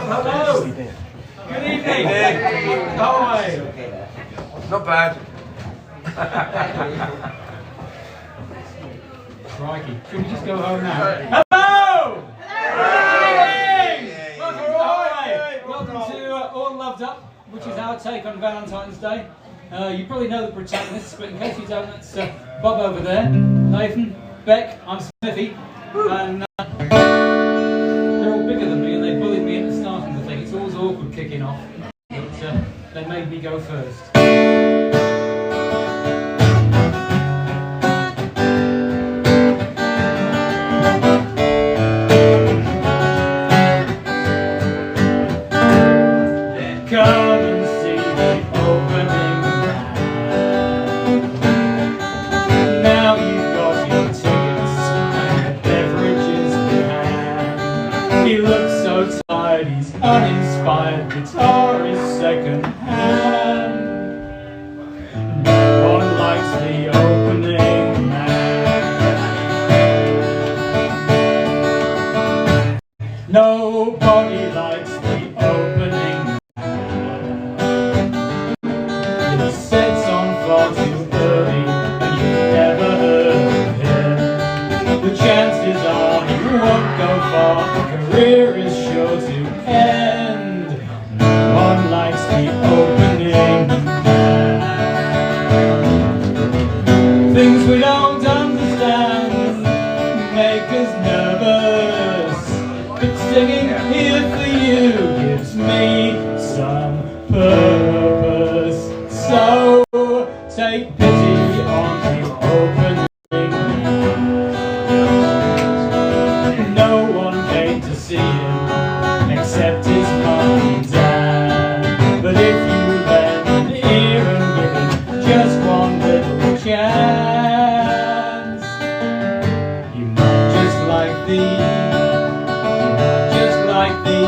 Hello. Good evening. Holloway. Not bad. Crikey. Should we just go home now? Hello! Hey! Welcome to Holloway. Welcome to All Loved Up, which is our take on Valentine's Day. You probably know the protagonists, but in case you don't, that's Bob over there, Nathan, Beck, I'm Smithy, and they're all bigger than me and they bullied me into starting the thing. It's always awkward kicking off, but they made me go first. Come and see the opening now. Now you've got your tickets and beverages in hand. He looks so tired, he's uninspired, guitar is second hand. No one likes the opening man. Nobody likes the opening man. It sets on far too early and you've never heard of him. The chances are he won't go far, the career is sure to end. No one likes the opening man. Things we don't understand make us nervous, but singing here for you gives me some purpose. So take pity on the opening man. No one came to see him except his mum and dad. But if you lend an ear and give him just one little chance, you might just like the, you might just like the,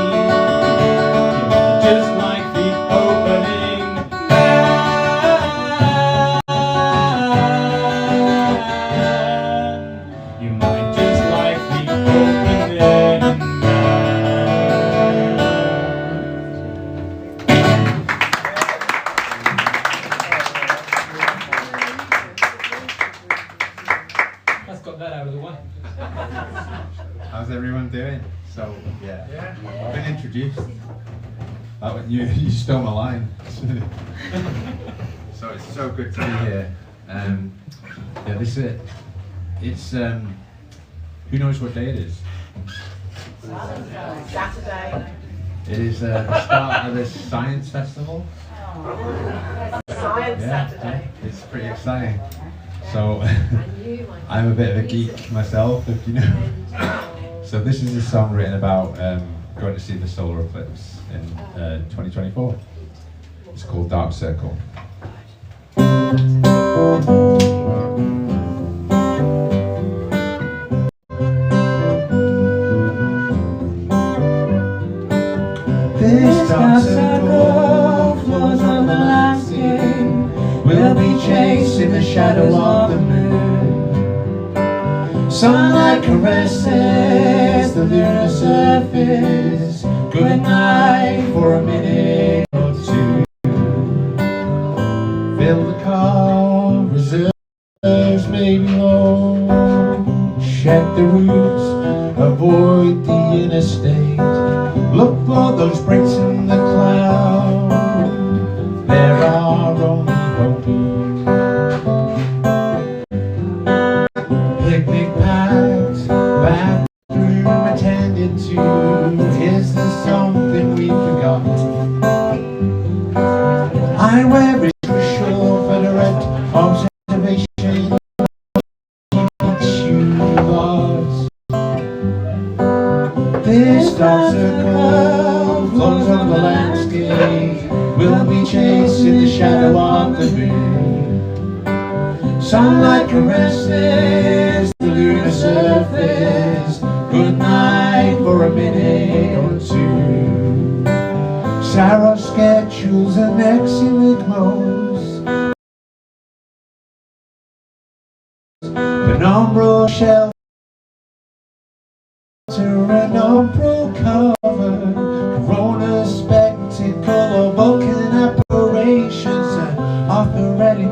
you might just like the opening man. You might just like the opening man. Let's got that out of the way. How's everyone doing? So, yeah. I've been introduced. You stole my line. So it's so good to be here. Yeah, this is it. It's, who knows what day it is? Saturday. It is the start of this science festival. Science Saturday. It's pretty exciting. So, I'm a bit of a geek myself, if you know. So this is a song written about going to see the solar eclipse in 2024. It's called Dark Circle. This dark circle flows on the landscape. We'll be chasing the shadow of the moon. Sunlight caresses the lunar surface. Good night for a minute or two. Fill the car, reserves may be low. Check the routes, avoid the interstate. Look for those breaks in the cloud. There are only hope. Picnic packed, bathroom attended to. Is there something we forgot? Eyewear is crucial for direct observation. Shoes. This dark circle flows on the landscape. We'll be chasing the shadow of the moon. Sunlight caresses the lunar surface. Good night for a minute or two. Sarah schedules an exilic penumbral shelter, an umbral cover, corona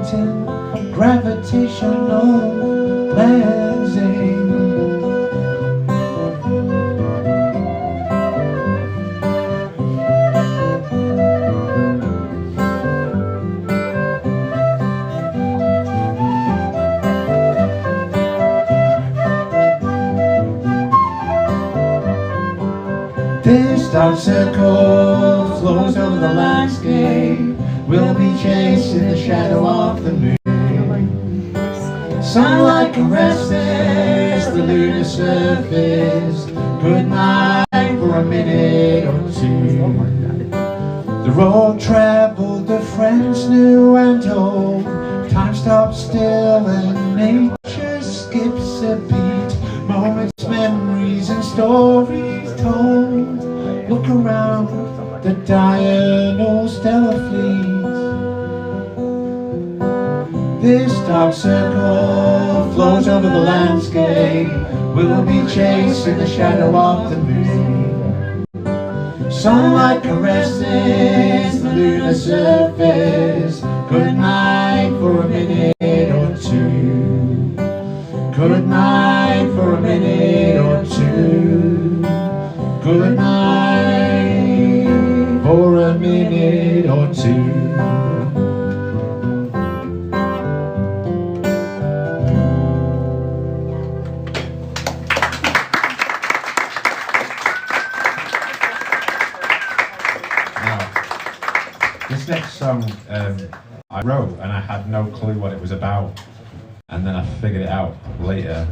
creating gravitational lensing. This dark circle flows over the landscape. We'll be chasing the shadow of the moon. Sunlight caresses the lunar surface. Good night for a minute or two. The road traveled, the friends new and old. Time stops still and nature skips a beat. Moments, memories and stories told. Look around, the diurnal stellar fleet. This dark circle flows over the landscape. We'll be chasing the shadow of the moon. Sunlight caresses the lunar surface. Good night for a minute or two. Good night for a minute or two. Good night for a minute or two. Now, this next song I wrote and I had no clue what it was about, and then I figured it out later.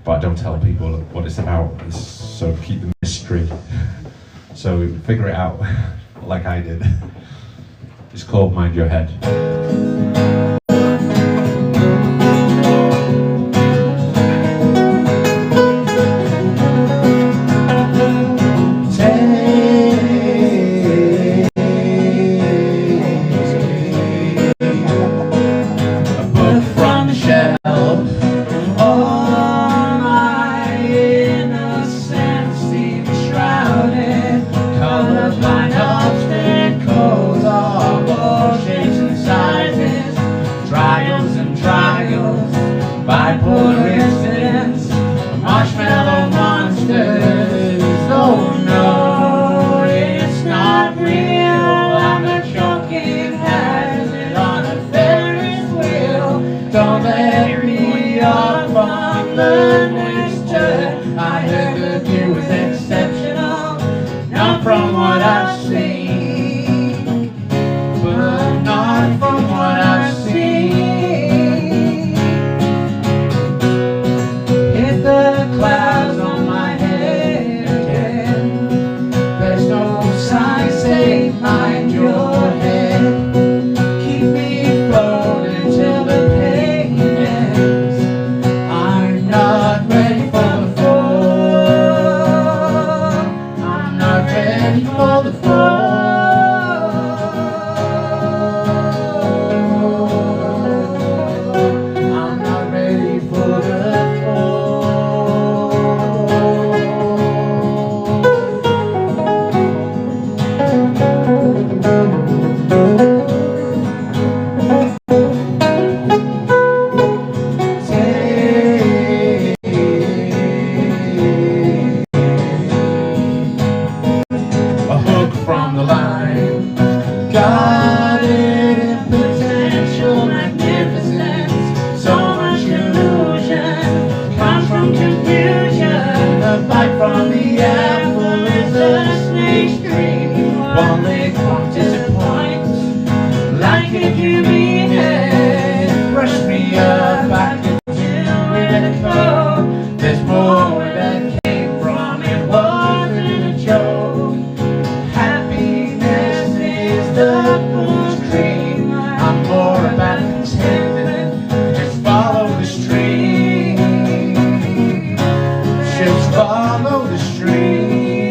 But I don't tell people what it's about, so keep the mystery. So figure it out, like I did. It's called Mind Your Head. A book from the shelf. Bipolar incidents, marshmallow monsters. Oh no, it's not real. I'm a choking hazard on a Ferris wheel. Don't let me off on the next turn. I heard the view was exceptional, not from what I've seen, but not from what I've seen. Clouds on my head again. There's no sign saying mind your head. Keep me floating till the pain ends. I'm not ready for the fall. I'm not ready for the fall. I'm not ready for the fall. From the line, guided in potential magnificence. So much illusion comes from confusion. A bite from the apple is a snake's dream. One leg won't disappoint, like a human head. Brush me up, I can do it. There's more where that came from. It wasn't a joke. The fool's dream. I'm more about contentment. Just follow the stream. Just follow the stream.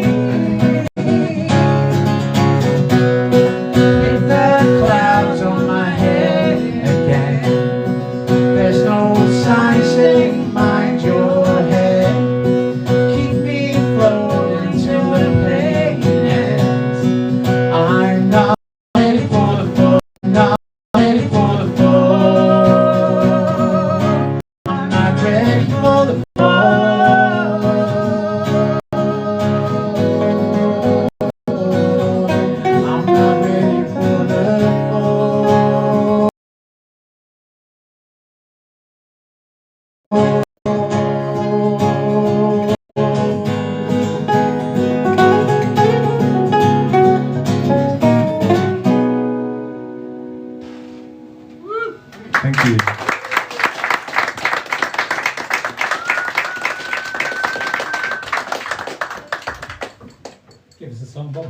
song, Bob?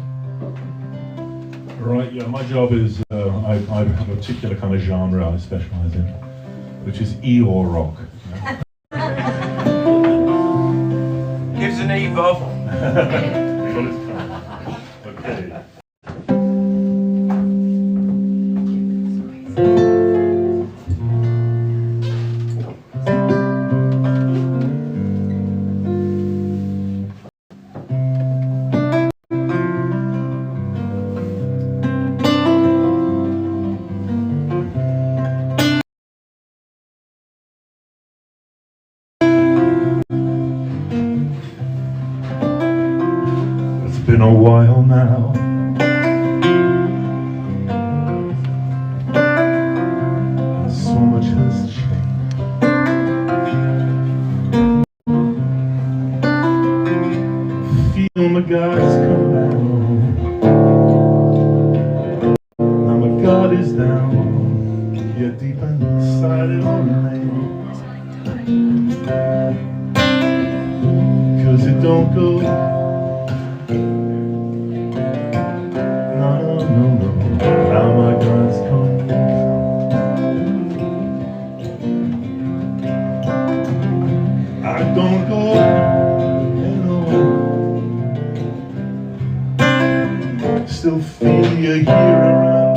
Right, yeah, my job is, I have a particular kind of genre I specialise in, which is Eeyore rock. Gives an E, Bob. Okay. It's been a while now. So much has changed. Feel my guard's come down. Now my guard is down. Yeah, deep inside it all remains. 'Cause it don't go. Now my guard's come down. I don't go anywhere. Still feel you here around.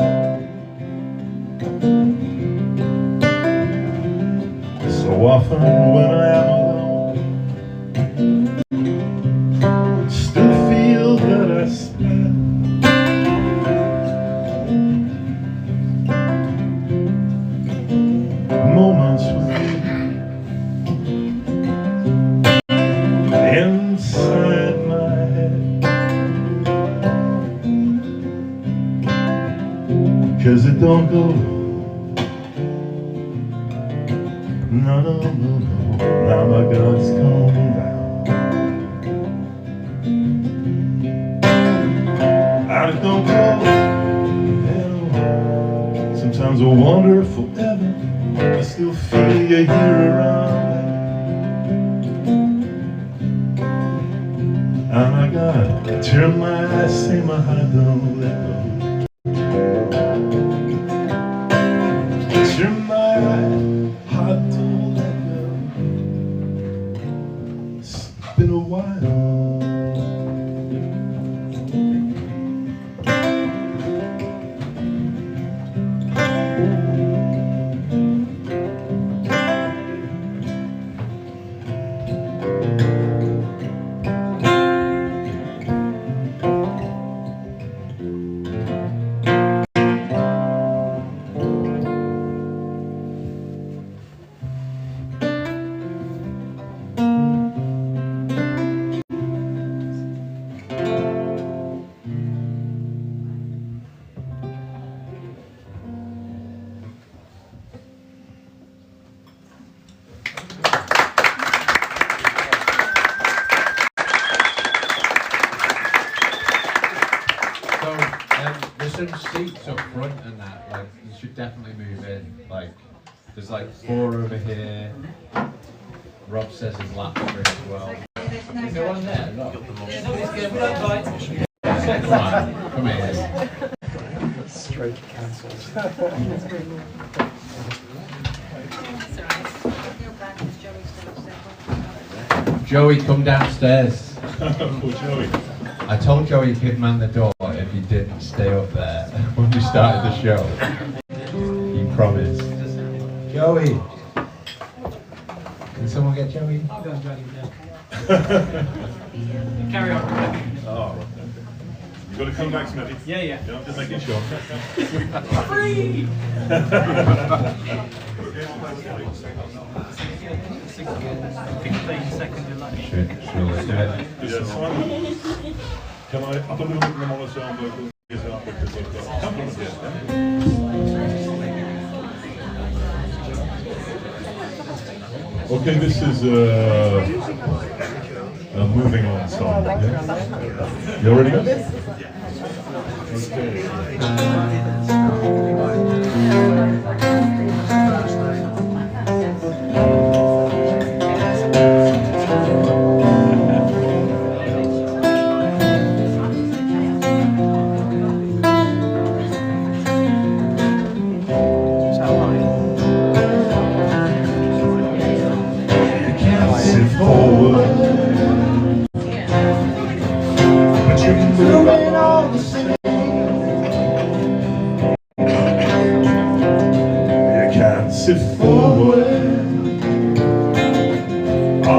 So often when I am alone, still feel that I spend moments with you inside my head. 'Cause it don't go. No, no, no, no. Now my guard's come down. I don't go. Sometimes I wonder forever. I still feel you here around. Oh my God, turn my eyes, say my heart, don't let go. Turn my heart, don't let go. It's been a while. There's some seats up front and that, like, you should definitely move in. Like, there's like 4 over here. Rob says his lap's free as well. Is there one there? No. Come on, come here. Straight cancelled. Joey, come downstairs. Poor Joey. I told Joey he'd man the door if he didn't stay up there when we started the show. He promised. Joey! Can someone get Joey? I'll go and drag him down. Carry on. Oh, you've got to come back to me. Yeah, yeah. I'm just making sure. Free! 15-second delay. Sure, let's do it. Yeah, Simon, can I up a little bit the monitor on vocal guitar because I've got compliments here. Okay, this is a moving on song. Yeah? You all ready, guys? Okay.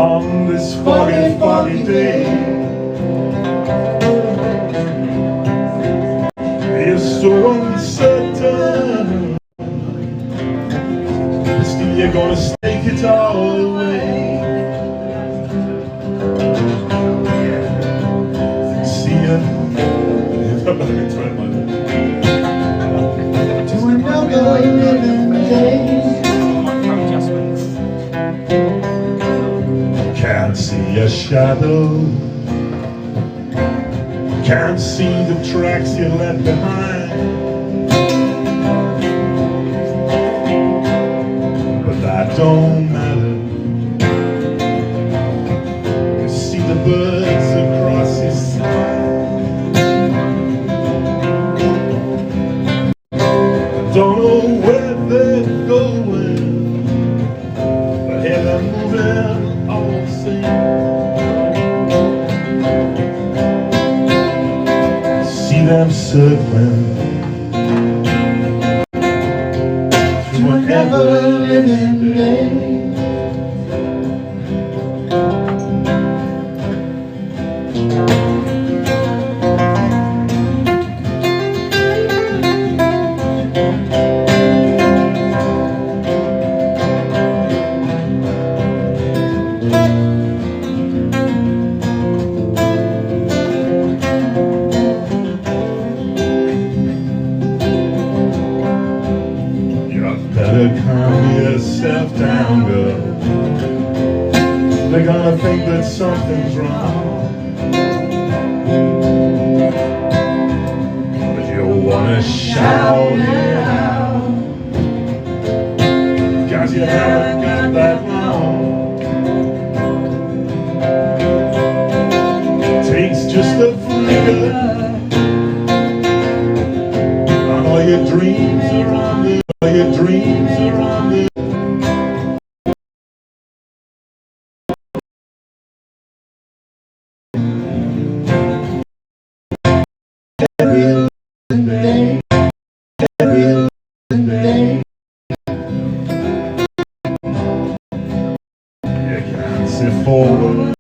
on this foggy, foggy day. It's so uncertain, but still you're gonna stake it all away. See ya. To another living day. Can't see a shadow, can't see the tracks you left behind, but that don't matter. You see the birds across your side. I don't know where they're going, but here they're moving all the same. Them circling to an ever-living day. Better calm yourself down, girl. They're gonna think that something's wrong, but you'll wanna shout it out, 'cause you haven't got that long. Takes just a flicker, and all your dreams are on you. Your dreams are on you. Every day, every day. You can't see forward.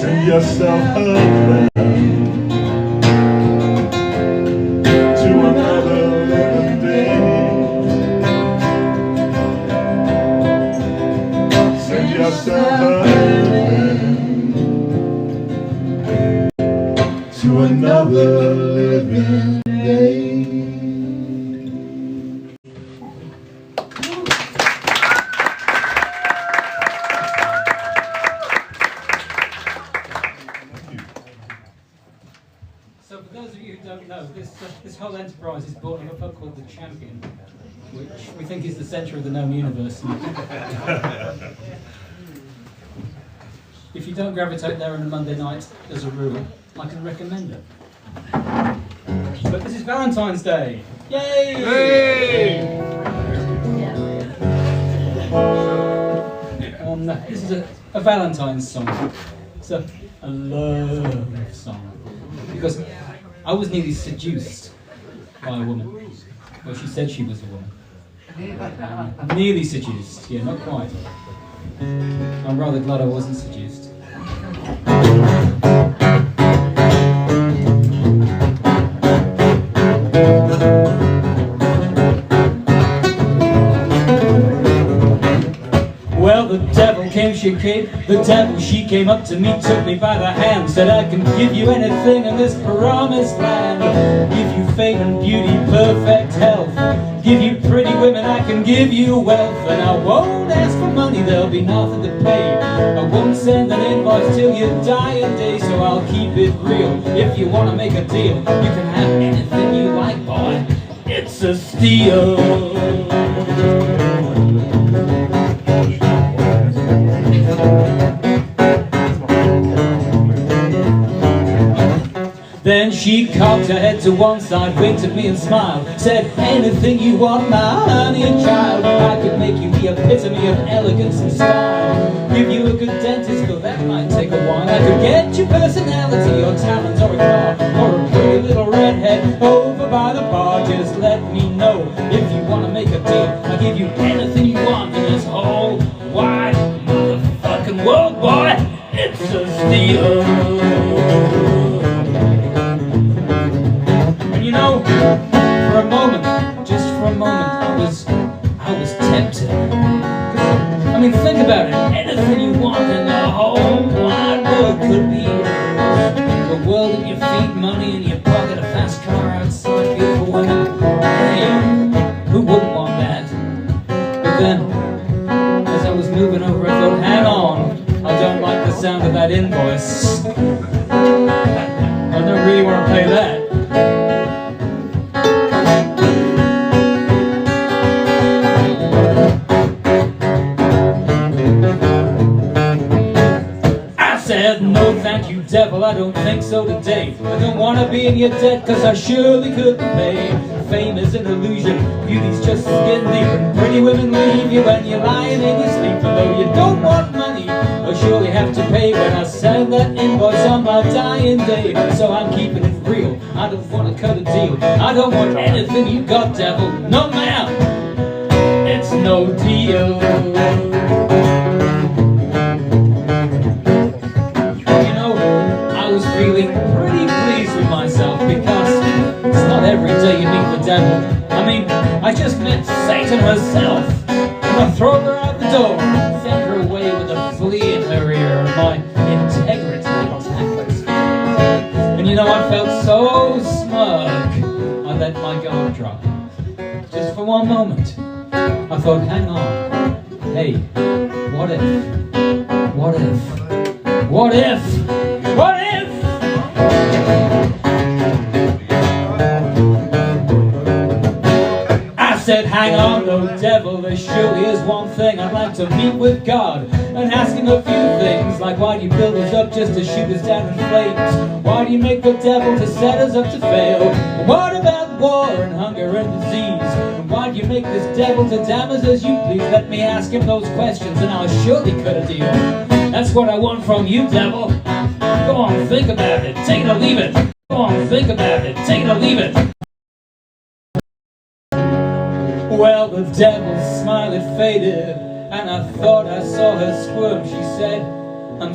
Send yourself hurtling to another living day. Send yourself hurtling to another living day. So for those of you who don't know, this whole enterprise is born of a pub called The Champion, which we think is the centre of the known universe. If you don't gravitate there on a Monday night, as a rule, I can recommend it. But this is Valentine's Day. Yay! Yay! This is a Valentine's song. It's a love song. Because I was nearly seduced by a woman. Well, she said she was a woman. Nearly seduced, yeah, not quite. I'm rather glad I wasn't seduced. Well, the devil came, the devil, she came up to me, took me by the hand, said I can give you anything in this promised land. Give you fame and beauty, perfect health, give you pretty women, I can give you wealth. And I won't ask for money, there'll be nothing to pay. I won't send an invoice till you die a day, so I'll keep it real. If you want to make a deal, you can have anything you like, boy, it's a steal. Then she cocked her head to one side, winked at me and smiled. Said, anything you want, my honey and child. I could make you the epitome of elegance and style. Give you a good dentist, though that might take a while. I could get your personality or talent or a car, or a pretty little redhead over by the bar. Just let me know if you want to make a deal. I'll give you anything you want in this whole wide motherfucking world, boy. It's a steal. And you know, for a moment, just for a moment, I was tempted. I mean, think about it. Anything you want in the whole wide world could be yours. The world at your feet, money in your pocket, a fast car outside, beautiful women. Hey, who wouldn't want that? But then, as I was moving over, I thought, hang on, I don't like the sound of that invoice. I don't really want to pay that. No thank you, devil, I don't think so today. I don't want to be in your debt, cause I surely couldn't pay. Fame is an illusion, beauty's just skin deep, and pretty women leave you when you're lying in your sleep. And though you don't want money, I'll surely have to pay when I send that invoice on my dying day. So I'm keeping it real, I don't want to cut a deal. I don't want anything you got, devil, no ma'am, it's no deal. Feeling pretty pleased with myself, because it's not every day you meet the devil. I mean, I just met Satan herself, and I throw her out the door, send her away with a flea in her ear, my integrity intact. And you know, I felt so smug, I let my guard drop. Just for one moment, I thought, hang on, hey, what if, what if, what if, what if? I said, hang on, though, devil, there surely is one thing. I'd like to meet with God and ask him a few things, like why do you build us up just to shoot us down in flames? Why do you make the devil to set us up to fail? What about war and hunger and disease? And why do you make this devil to damn us as you please? Let me ask him those questions and I'll surely cut a deal. That's what I want from you, devil. Go on, think about it, take it or leave it. Go on, think about it, take it or leave it. Well, the devil's smile had faded, and I thought I saw her squirm. She said, I'm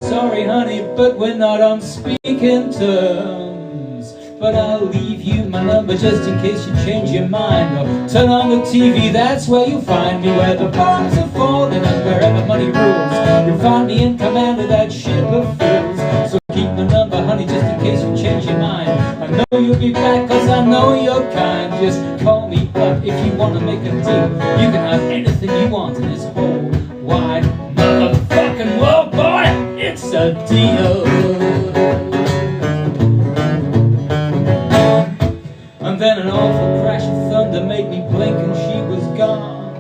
sorry, honey, but we're not on speaking terms. But I'll leave you my number just in case you change your mind. Or turn on the TV, that's where you'll find me, where the bombs are falling and wherever money rules. You'll find me in command of that ship of fools. So keep my number, honey, just in case you change your mind. I know you'll be back, cause I know you're kind. Just call me up if you want to make a deal. You can have anything you want in this whole wide motherfucking world, boy. It's a deal. And then an awful crash of thunder made me blink and she was gone.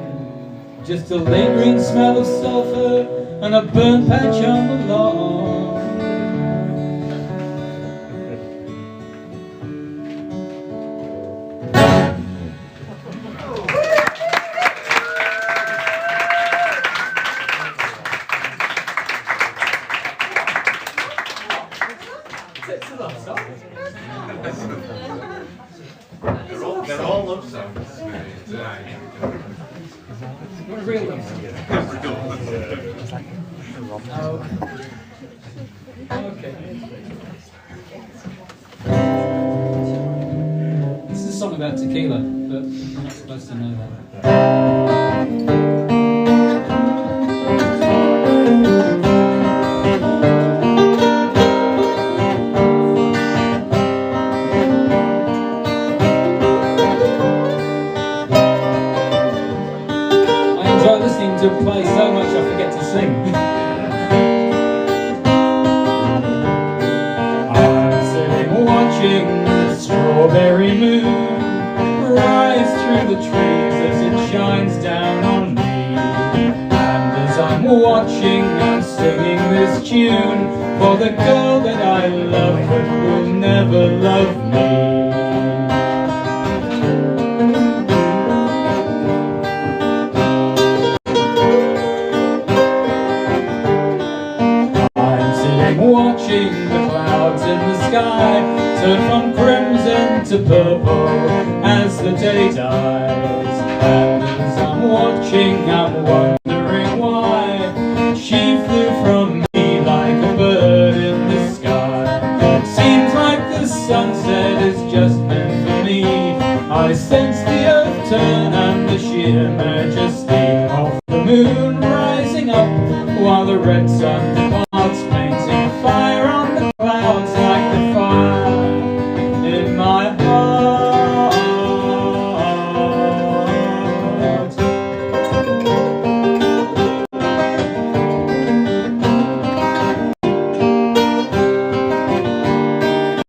Just a lingering smell of sulfur and a burn patch on the lawn. It's a love song. They're all love songs. What a real love song. Okay. This is a song about tequila, but you're not supposed to know that. To play so much I forget to sing. I'm sitting watching the strawberry moon rise through the trees as it shines down on me. tune for the girl that I love but will never love me. Watching the clouds in the sky turn from crimson to purple as the day dies. And as I'm watching, I'm wondering why she flew from me like a bird in the sky. It seems like the sunset is just meant for me. I sense the earth turn and the sheer majesty of the moon rising up while the red sun departs, painting fire on the clouds like the fire in my heart.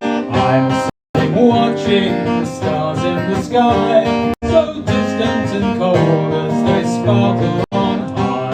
I'm sitting watching the stars in the sky, so distant and cold as they sparkle on high.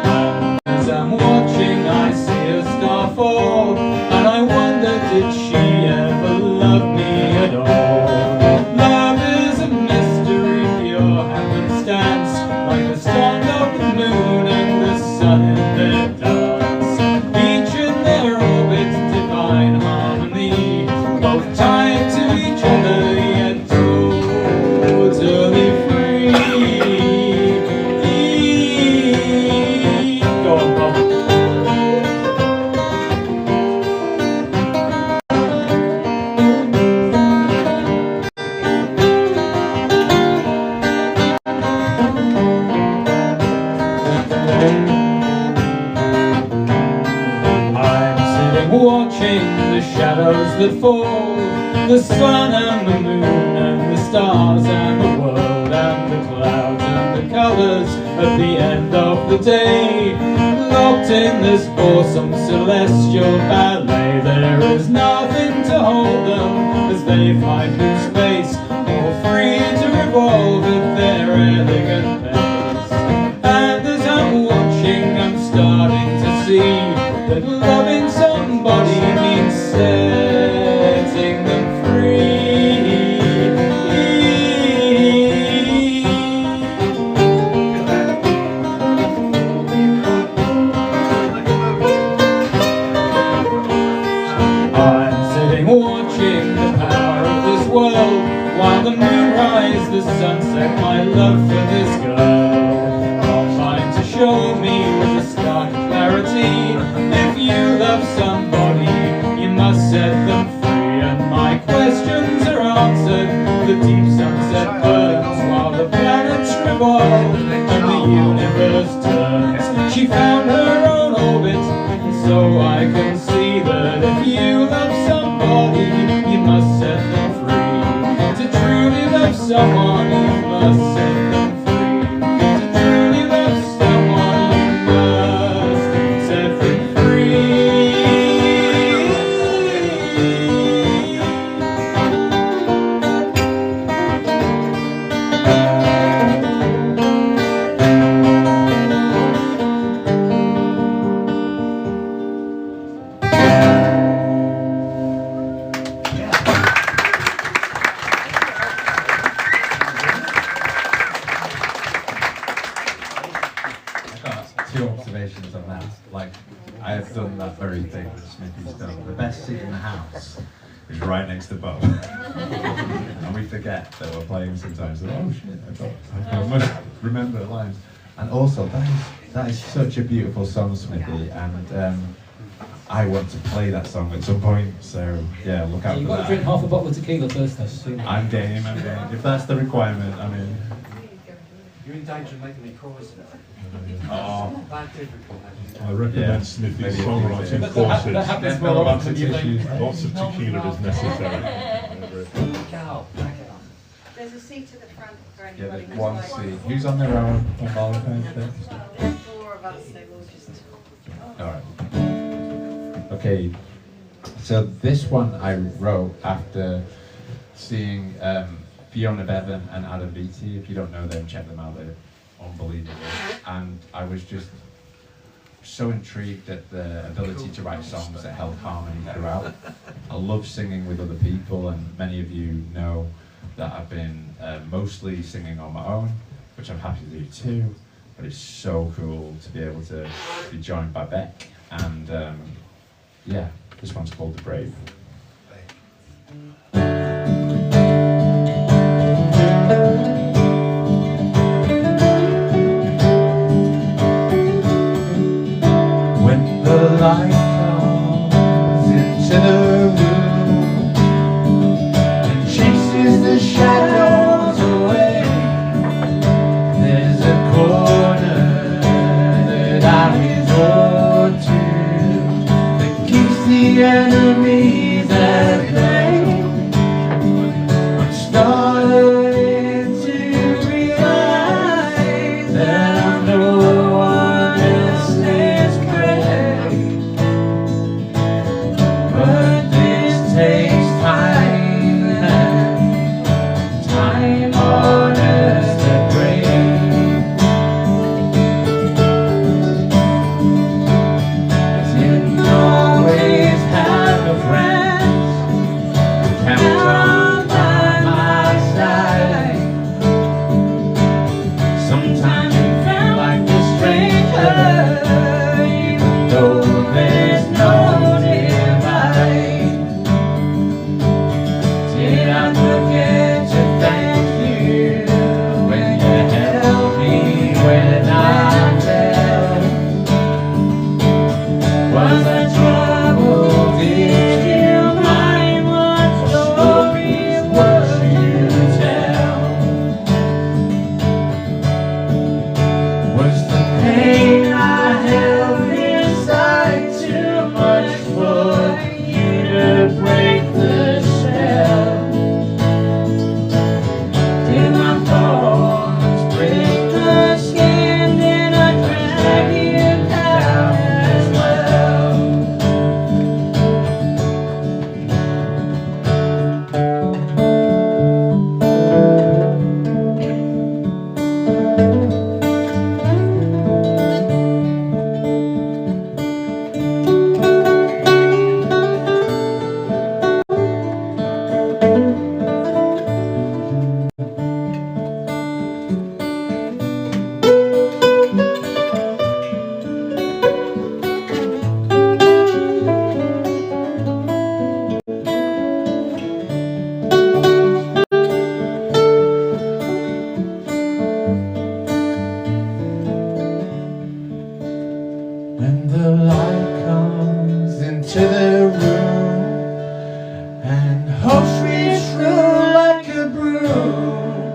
And as I'm watching, I see a star fall, and I wonder, did she ever love me at all? Love is a mystery, pure happenstance, like the song of the moon and the sun in their dance. Each in their orbit, divine harmony, both tied to each other, yet totally free. Go on, Bob. I'm sitting watching the shadows that fall, the sun and the moon and the stars and the world and the clouds and the colors at the end of the day. Locked in this awesome celestial ballet, there is nothing to hold them as they fly through space, all free to revolve at their elegant pace. And as I'm watching, I'm starting to see that loving somebody means setting them free. I'm sitting watching the power of this world, while the moon rises, the sunset, my love for this girl, combine to show me with a stark clarity. If you love somebody, you must set them free. And my questions are answered. The deep sunset burns while the planets revolve and the universe turns. She found her own orbit, and so I can see that if you love somebody, you must set them free. To truly love someone, you must set them free. To truly love someone, you must set them free. I've got two observations on that. Like, I have done that very thing that Smithy's done. The best seat in the house is right next to Bob. And we forget that we're playing sometimes. And, oh shit, I must remember the lines. And also, that is such a beautiful song, Smithy. And I want to play that song at some point. So yeah, look out You've for got to that. drink half a bottle of tequila first, though. I'm game. If that's the requirement, I'm in. You're in danger of making me cry. Oh. That difficult. I recommend Yeah. Smithy's Maybe songwriting That courses. happens more often than you think. Lots of tequila is necessary. Cal, back it up. There's a seat at the front for Yeah, anybody there's who's one like, seat. Who's on their own on Valentine's Day? there's four of us, so we'll just... Alright. Okay, so this one I wrote after seeing Fiona Bevan and Adam Beatty. If you don't know them, check them out, they're unbelievable. And I was just so intrigued at the ability to write songs that held harmony throughout. I love singing with other people, and many of you know that I've been mostly singing on my own, which I'm happy to do too, but it's so cool to be able to be joined by Beck, and yeah, this one's called The Brave. When the light comes into the room and chases the shadows away, there's a corner that I resort to that keeps the enemies at bay. I'm starting to realize that I'm no one else's prey, but this takes time, and time honors the brave. As in always have a friend, count on by my side. Sometimes you feel like a stranger, even though there's no divide. Did I forget to thank you when you held me when I fell? Was I troubled? Did you mind what stories would you tell? Was the pain I held inside too much for you to break the shell? Did my thoughts break the skin? Did I drag you down as well? When the light comes into the room and hope sweeps through like a broom,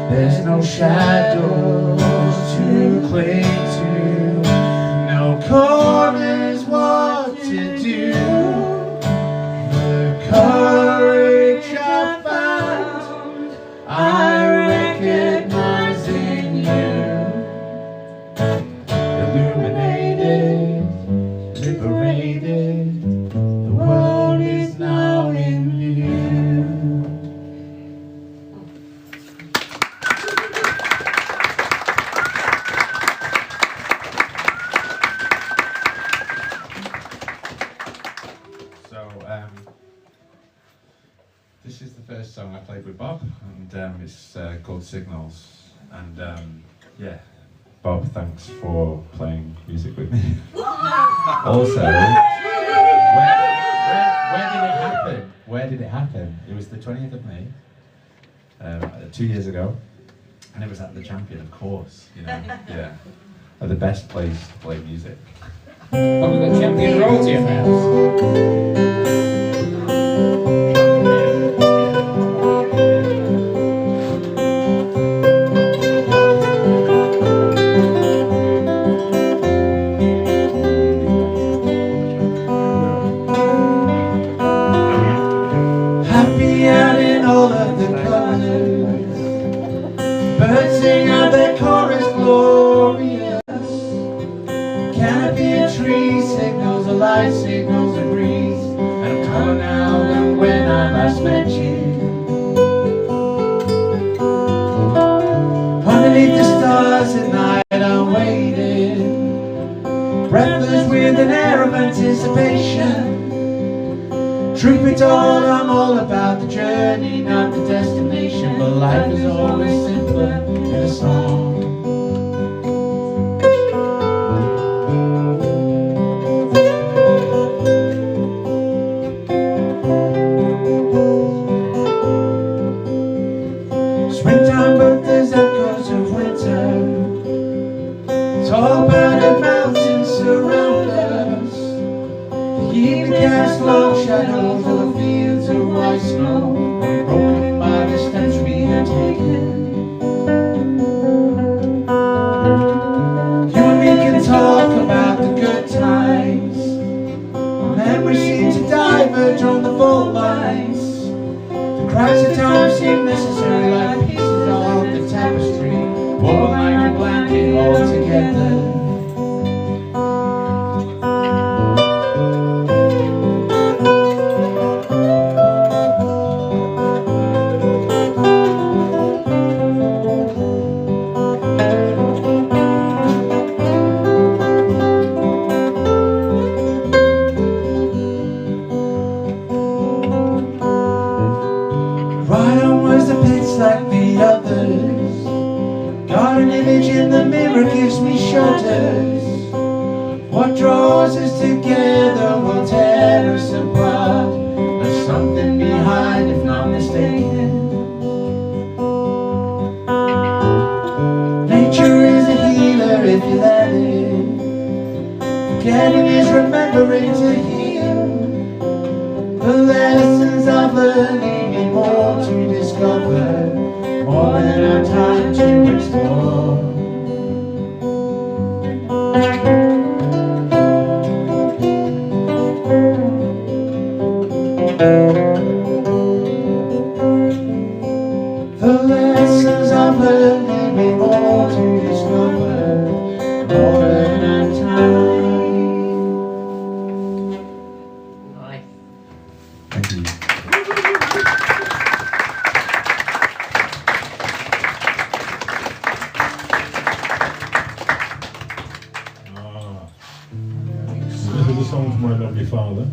there's no shadows to cling to, no corners what to do. The courage I found, I recognize in you. Illuminated, liberated, the world is now in you. So, this is the first song I played with Bob, and it's called Signals. And yeah, Bob, thanks for playing music with me. Also, where did it happen? Where did it happen? It was the 20th of May, 2 years ago, and it was at the Champion, of course. You know, yeah, the best place to play music. Oh, we've got Champion royalty in the house. Happy out in all of the colors, birds sing out their chorus glorious. Canopy of trees signals, a light signals anticipation. Truth be told, I'm all about the journey, not the destination. But life is always simpler in a song. Springtime, but there's echoes of winter. Tall burning mountains surround us. The evening casts long shadows over fields of white snow, broken by the steps we have taken. You and me can talk about the good times. Our memories seem to diverge on the fault lines. The cracks at times seem necessary, like pieces of the tapestry, woven like a blanket all together. Right on was the pitch like the others. Got an image in the mirror, gives me shudders. What draws us together will tear us apart. There's something behind, if not mistaken. Nature is a healer if you let it. Forgetting is remembering to heal. The lessons of learning and more to discover, more than our time to explore. The lessons of learning and more to discover, more than our time. Nice. Thank you. This is a song for my lovely father.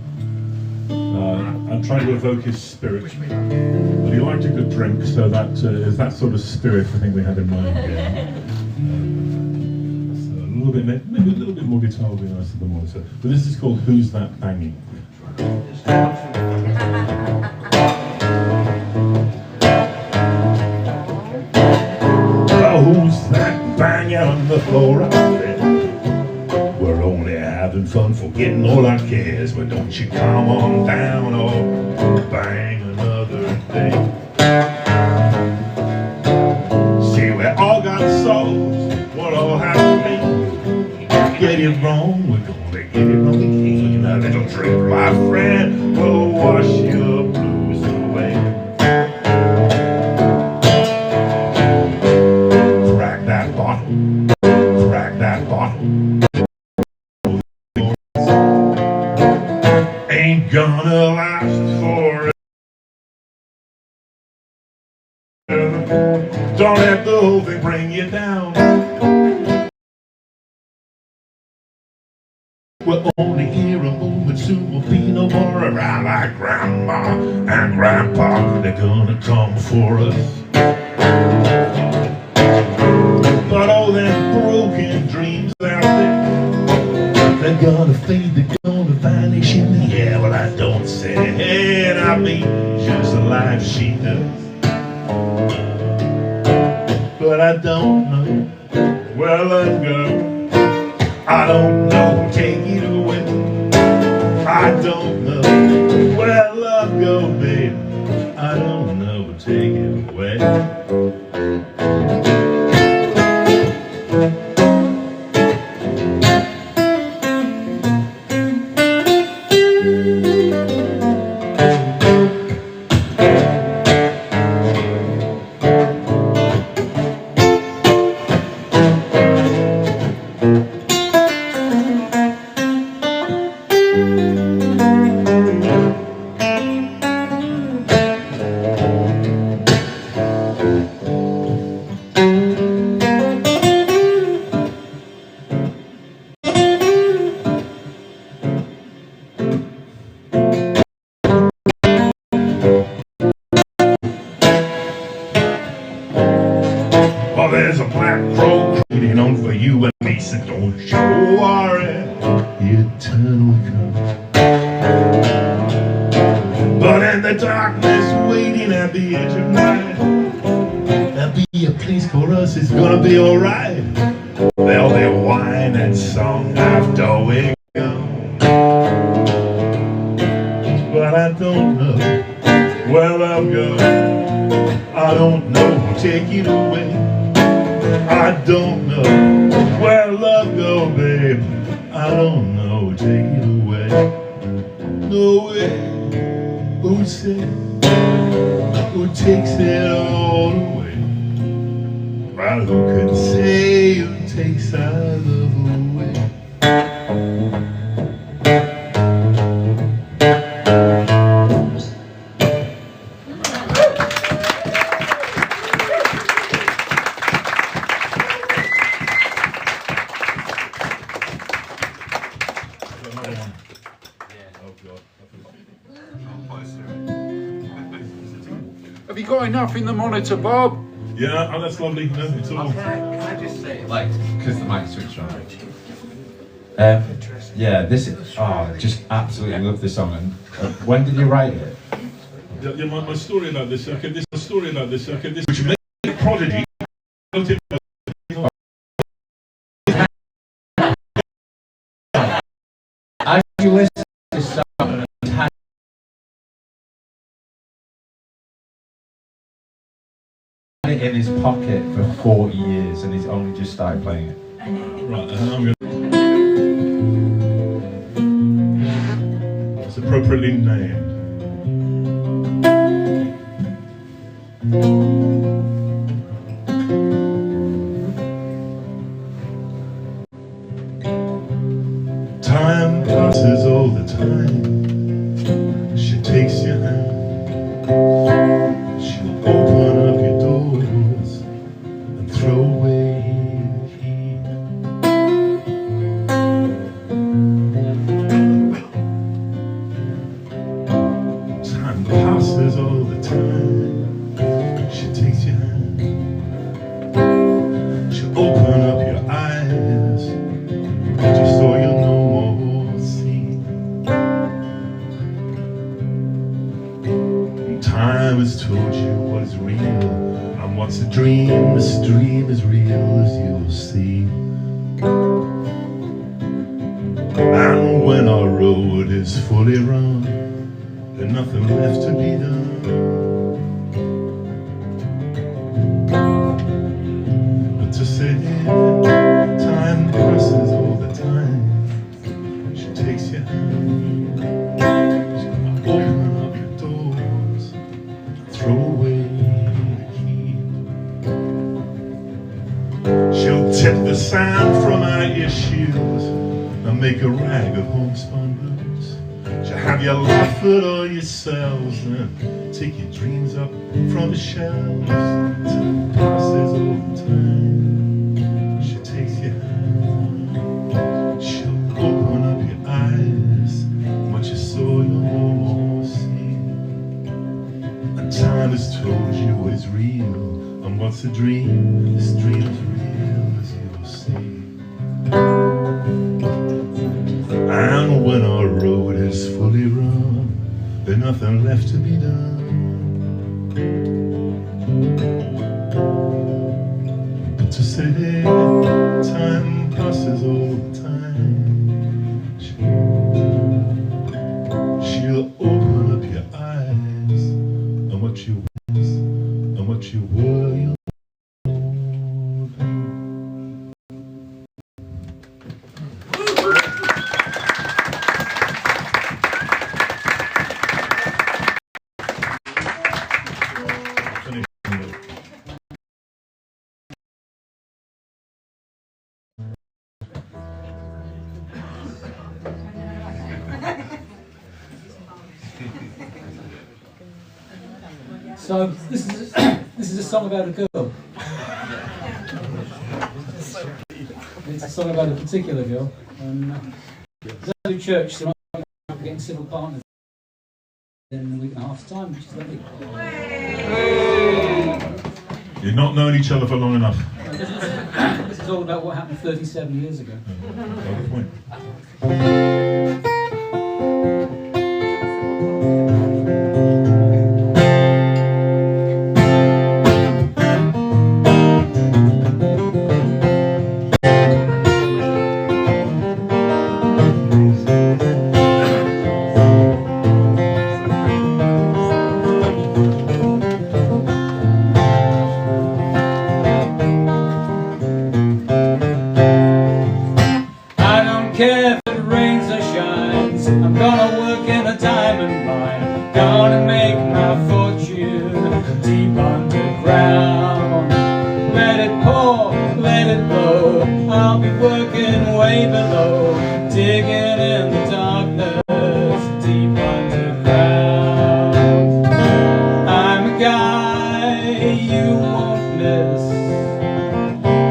I'm trying to evoke his spirit. But he liked a good drink, so that is that sort of spirit I think we had in mind here. So a little bit, maybe a little bit more guitar would be nice at the monitor. But this is called Who's That Banging? Oh, who's that banging on the floor out there? We're only having fun, forgetting all our cares. But don't you come on down or bang another day. See, we all got souls, what all happening? Get it wrong, we're gonna get it wrong again. A little drink, my friend, will wash your blues away. Crack that bottle, crack that bottle. Ain't gonna last forever. Don't let the whole thing bring you down. We're only here a moment, soon we'll be no more around. Like grandma and grandpa, they're gonna come for us. But all them broken dreams out there, they're gonna fade, they're gonna vanish in the air. Well, I don't say it, I mean just the life she does. But I don't know where let go. I don't know, take it away. I don't know where love go, babe. I don't know, take it away. the darkness, waiting at the edge of night. There'll be a place for us, it's gonna be alright. There'll be wine and song after we go. But I don't know where I'll go. I don't know who'll take it away. I don't know where love go, babe. I don't know who'll take it away. No way, who says, who takes it all away? Well, who can say who takes our love away? Have you got enough in the monitor, Bob? Yeah, oh, that's lovely. No, it's all. Can I just say, like, because the mic switched on. Yeah, this is, just absolutely love this song. And when did you write it? Yeah, my story about this, okay, this story about this, okay, this, which made a prodigy. As you listen to this song, he's had it in his pocket for 40 years and he's only just started playing it. Right, I'm going to... It's appropriately named. Time passes all the time. She takes your hand. She'll open up your doors and throw away the key. Time passes all the time. She takes your hand. She'll open up your eyes just so you'll know. Time has told you what is real and what's a dream. This dream is real, as you'll see. And when our road is fully run, there's nothing left to be done. But to say time passes all the time. She takes your hand. She's gonna open up your doors, throw away the key. She'll tip the sand from our issues and make a rag of homespun blues. She'll have you laugh at all yourselves and take your dreams up from the shelves. Time passes all the time. She takes your hand. She'll open up your eyes. What you saw you'll no more see. And time has told you what is real and what's a dream. This dream's real, as you'll see. And when our road is fully run, there's nothing left to be done. But to say time passes all the time. She'll open up your eyes, and what you was and what you were, you'll know. So this is a song about a girl. It's a song about a particular girl. And there's only church, so I'm getting civil partners in a week and a half's time, which is lovely. You've not known each other for long enough. This is all about what happened 37 years ago. Good point. diamond mine. Gonna make my fortune deep underground. Let it pour, let it blow, I'll be working way below, digging in the darkness, deep underground. I'm a guy you won't miss.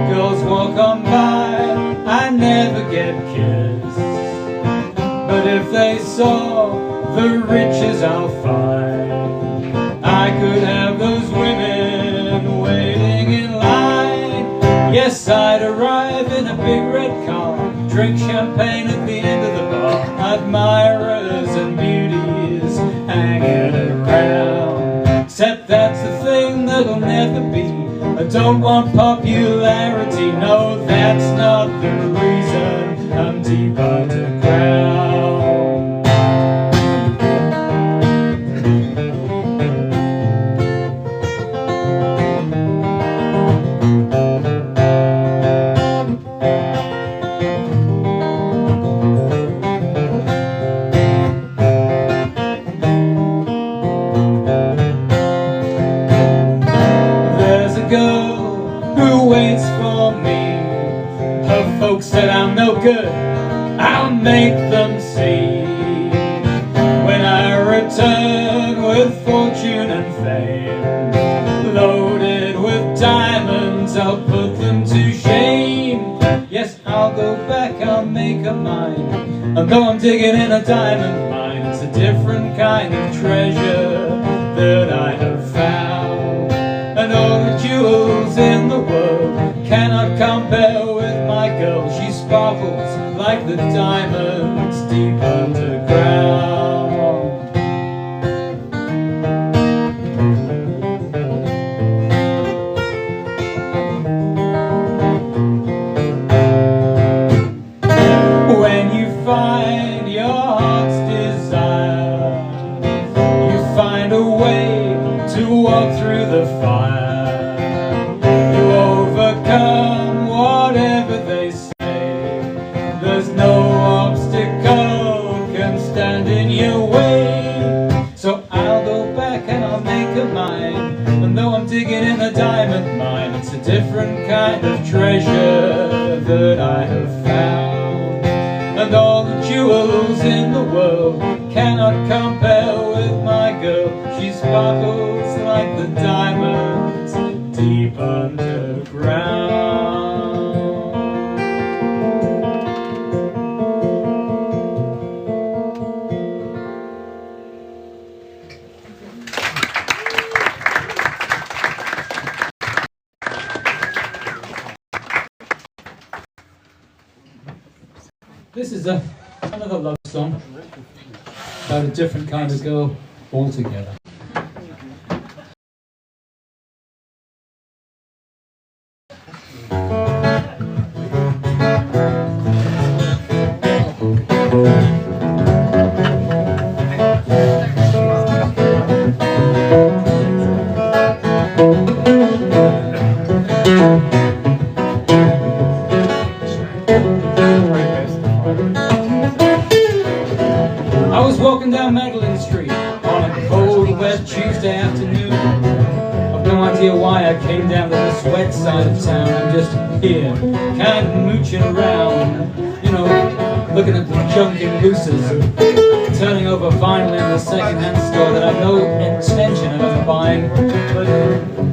Girls walk on by, I never get kissed. But if they saw the riches I'll find, I could have those women waiting in line. Yes, I'd arrive in a big red car, drink champagne at the end of the bar, admirers and beauties hanging around. Except that's the thing that'll never be. I don't want popularity, no, that's not the reason I'm deep underground. Folks said I'm no good, I'll make them see. When I return with fortune and fame, loaded with diamonds, I'll put them to shame. Yes, I'll go back, I'll make a mine. And though I'm digging in a diamond mine, it's a different kind of treasure that I have found. And all the jewels in the world cannot compare with my girl. She sparkles like the diamonds deep underground. When you find your heart's desire, you find a way to walk through the fire. You overcome whatever they say. There's no obstacle can stand in your way. So I'll go back and I'll make a mine. And though I'm digging in a diamond mine, it's a different kind of treasure that I have found. And all the jewels in the world cannot compare with my girl. She sparkles like the diamonds deep underground. This is another love song about a different kind of girl altogether. I was walking down Magdalen Street on a cold, wet Tuesday afternoon. I've no idea why I came down to this wet side of town. I'm just here, kind of mooching around, you know, looking at the junk in Goose's, turning over vinyl in the second-hand store that I've no intention of ever buying. But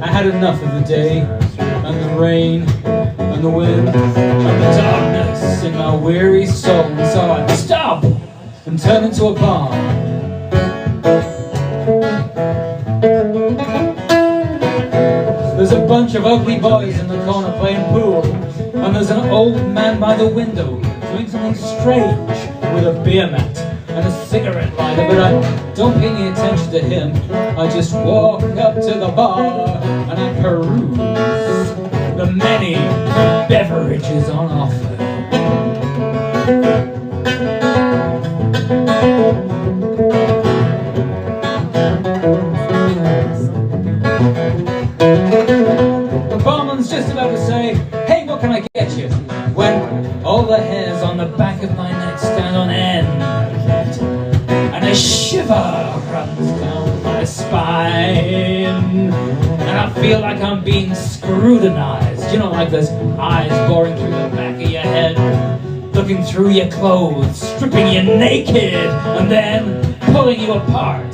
I had enough of the day, and the rain, and the wind, and the darkness in my weary soul. And so I stop and turn into a bar. There's a bunch of ugly boys in the corner playing pool, and there's an old man by the window doing something strange with a beer mat and a cigarette lighter, but I don't pay any attention to him. I just walk up to the bar and I peruse the many beverages on offer. The barman's just about to say, "Hey, what can I get you?" when all the hairs on the back of my neck stand on end, and I shiver runs down my spine, and I feel like I'm being scrutinized. You know, like those eyes boring through the back of your head, looking through your clothes, stripping you naked, and then pulling you apart,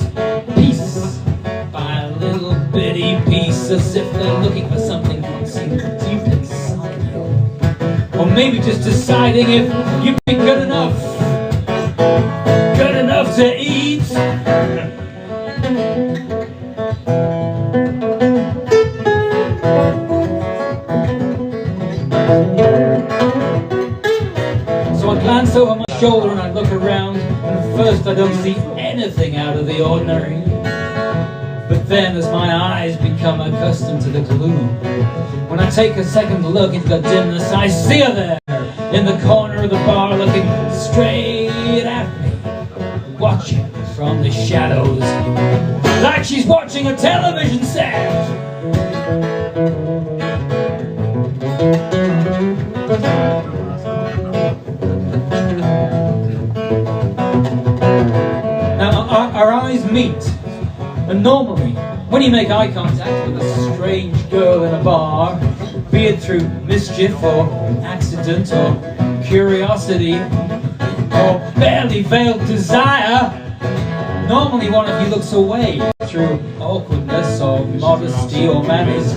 piece by a little bitty piece, as if they're looking for something concealed deep inside you. Or maybe just deciding if you'd be good enough to eat. So I glance over my shoulder and I look around, and at first I don't see anything out of the ordinary. But then, as my eyes become accustomed to the gloom, when I take a second look into the dimness, I see her there in the corner of the bar, looking straight at me, watching from the shadows, like she's watching a television set. Now our eyes meet, and normally when you make eye contact with a strange girl in a bar, be it through mischief or accident or curiosity or barely veiled desire, normally one of you looks away through awkwardness or modesty or manners,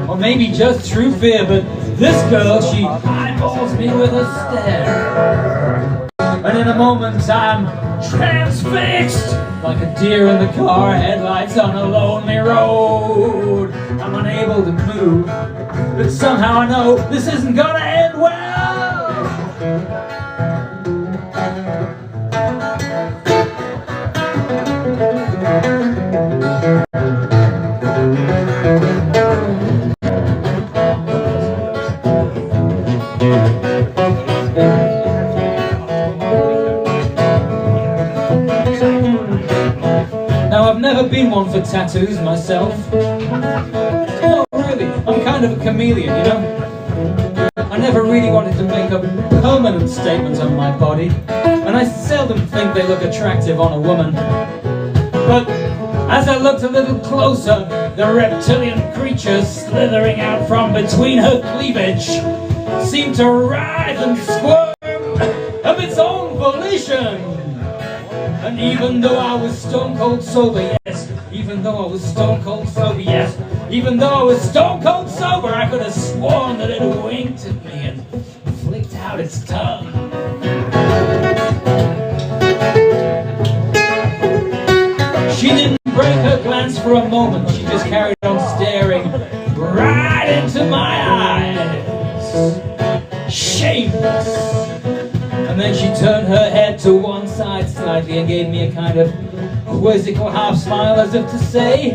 or maybe just through fear. But this girl, she eyeballs me with a stare, and in a moment I'm transfixed, like a deer in the car headlights on a lonely road. I'm unable to move, but somehow I know this isn't gonna end well. Now, I've never been one for tattoos myself. No, really, I'm kind of a chameleon, you know? I never really wanted to make a permanent statement on my body, and I seldom think they look attractive on a woman. But as I looked a little closer, the reptilian creature slithering out from between her cleavage seemed to writhe and squirm of its own volition. And even though I was stone cold sober, yes, even though I was stone cold sober, yes, even though I was stone cold sober, I could have sworn that it winked at me and flicked out its tongue. She didn't break her glance for a moment. She just carried on staring right into my eyes, shameless. And then she turned her head to one side slightly and gave me a kind of quizzical half smile, as if to say,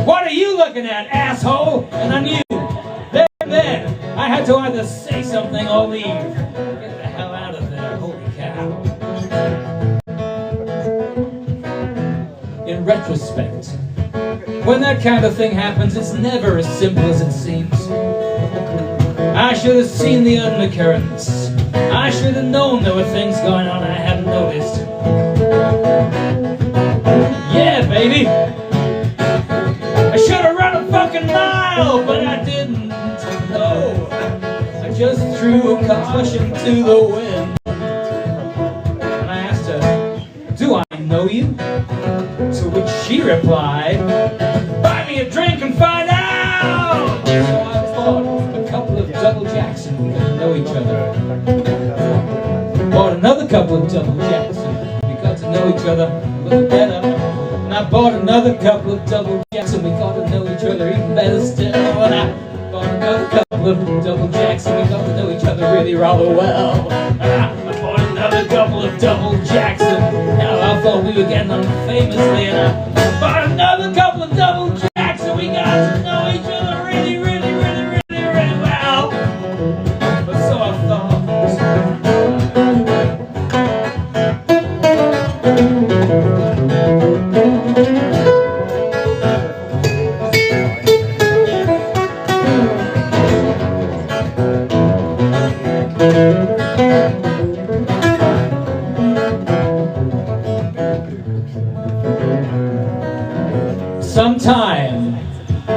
"What are you looking at, asshole?" And I knew there and then I had to either say something or leave. Get the hell out of there, holy cow. In retrospect, when that kind of thing happens, it's never as simple as it seems. I should have seen the undercurrents. I should have known there were things going on I hadn't noticed. Yeah, baby. I should have run a fucking mile, but I didn't. No. I just threw caution to the wind. And I asked her, "Do I know you?" To which she replied, "Buy me a drink and find out!" So I bought a couple of double jacks and we got to know each other. Bought another couple of double jacks and we got to know each other a little better. And I bought another couple of double jacks and we got to know each other even better still. And I bought another couple of double jacks and we got to know each other really rather well. And I bought another couple of double jacks and now I thought we were getting on famously. And I bought another couple of double jacks and we got to know each other really, really, really, really, really well. But so I thought. some time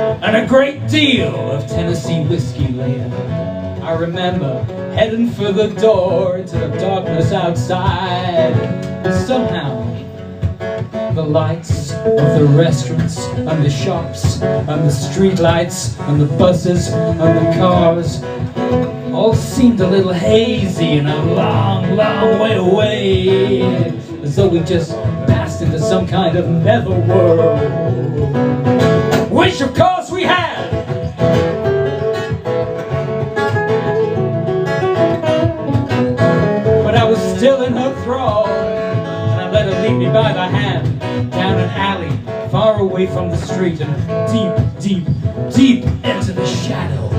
and a great deal of Tennessee whiskey later, I remember heading for the door into the darkness outside. Somehow the lights of the restaurants and the shops and the street lights and the buses and the cars all seemed a little hazy and a long, long way away, as though we just passed into some kind of netherworld, which of course we had. But I was still in her thrall, and I let her lead me by the hand down an alley far away from the street and deep, deep, deep into the shadows.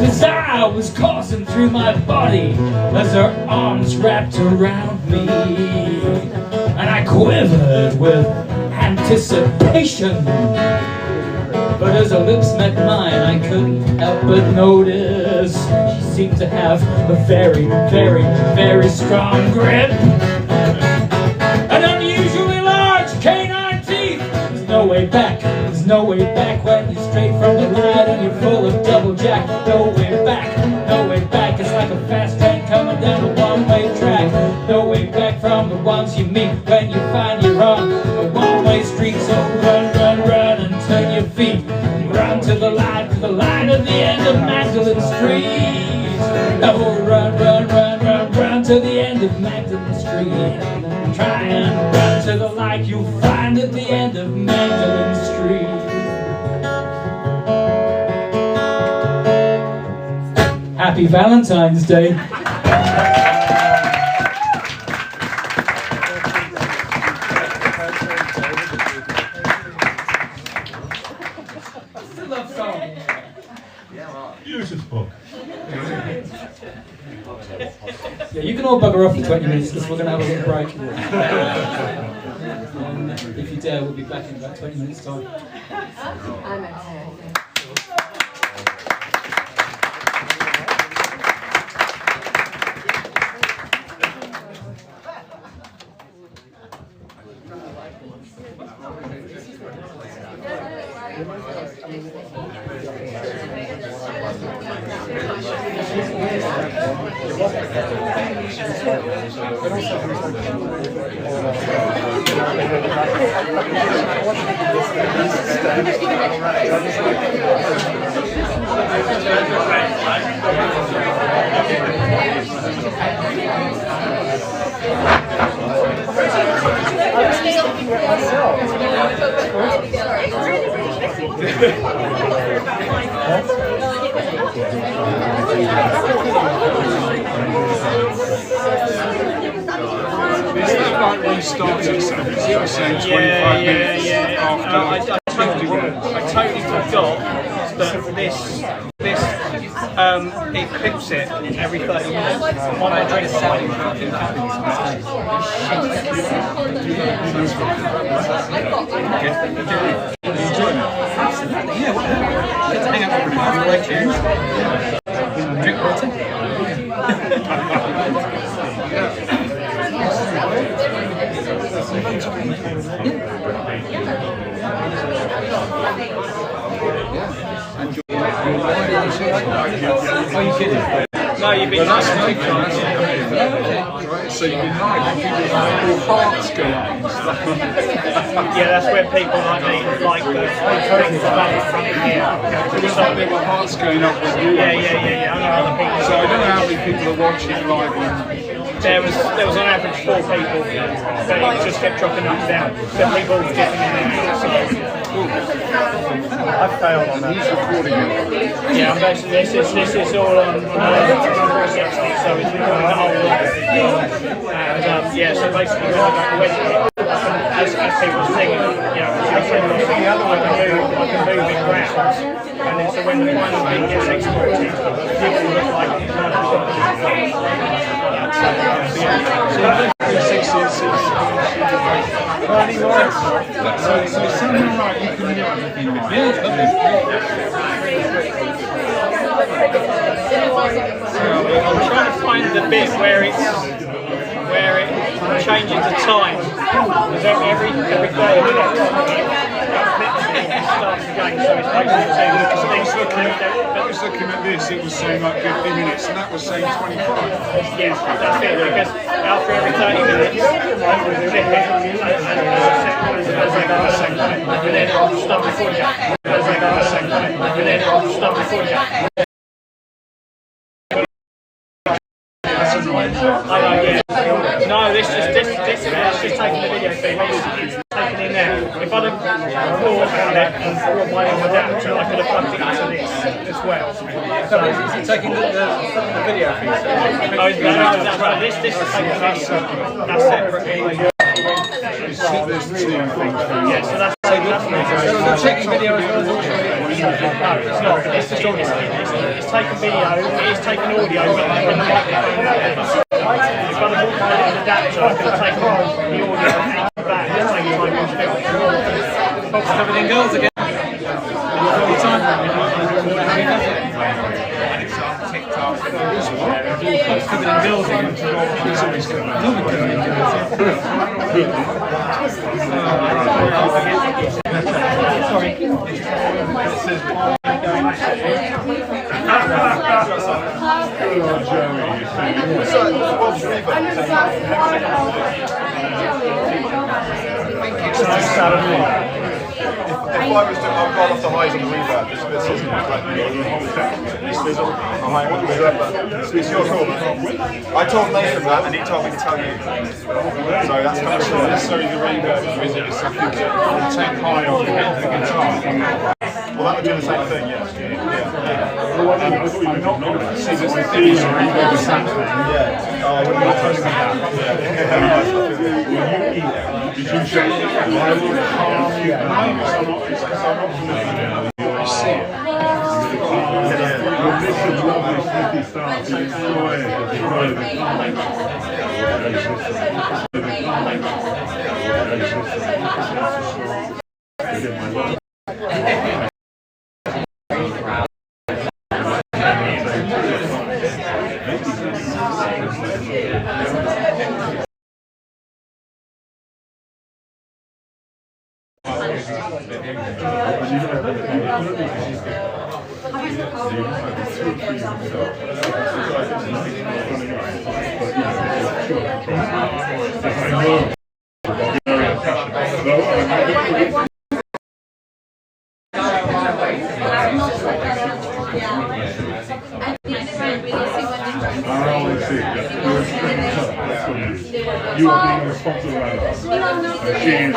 Desire was coursing through my body as her arms wrapped around me, and I quivered with anticipation. But as her lips met mine, I couldn't help but notice she seemed to have a very, very, very strong grip. An unusually large canine teeth. There's no way back, there's no way back when you're straight from the line and you're full of double jack. No way back, no way back. It's like a fast train coming down a one-way track. No way back from the ones you meet when you find you're on a one-way street. So run, run, run and turn your feet. Run to the line at the end of Magdalen Street. Oh, run, run, run, run, run to the end of Magdalen Street. Try and run to the light you'll find at the end of Magdalen Street. Happy Valentine's Day. Love song. Use this book. Yeah, you can all bugger off for 20 minutes because we're going to have a little break. If you dare, we'll be back in about 20 minutes' time. I'm okay. Like restarting something, so you're saying 25 minutes after. I totally forgot that this eclipses it every 30 minutes. One I drink Let's hang out with everybody. Drink water. Are you kidding? No, you've been nice. Right, so you've been nice. Your hearts go up and stuff. Yeah, that's where people like me like the things about it from here. There's like little hearts going up with you. Yeah. I know other people. So I don't know how many people are watching live. There was on average 4 people, but it just kept dropping up and down. But people getting in there. So I failed on that. Who's recording it? Yeah, I'm basically this is all on 360, so it's recording the whole lot. And yeah, so basically when as people are singing, you know, I can move it round, and then so when the final bit gets exported, people look like it's not So somehow right, you can hear everything. Yeah, it's lovely. I'm trying to find the bit where where it changes the time. Because every 30 minutes it starts again, so it's basically saying I was looking at this, it was saying like 50 minutes, and that was saying 25. yeah, that's it, because after every 30 minutes, it will flip it and then it'll stop recording. And then it'll stop recording. No, this is just taking the video feed. It's taken in there. If I'd have thought about it and brought my own adapter, I could have plugged it into this as well. So Is it taking the video feed? no, this is taking the video. That's separate. There's two things. Yeah, so that's So checking video as well as audio? no, it's not. It's just audio. It's taking video. It's taking audio, but when the microphone. If I'd have brought my own adapter, I could have taken the audio and back. Bob's covered in girls again. All the time. Bob's covered in girls again. If I was to, I've gone off the highs on the reverb. This isn't like it's your call. I told Nathan that, and he told me to tell you. So that's kind of Not necessarily the reverb, is it? It's something that take high on the guitar. well, that would do the same thing, yes. See, there's the thing is reverb is something. Yeah. Oh, I wouldn't be touching that. Did you check? I will calm you down. I see it. Your mission lovely smithy start to destroy You are being responsible about it. She is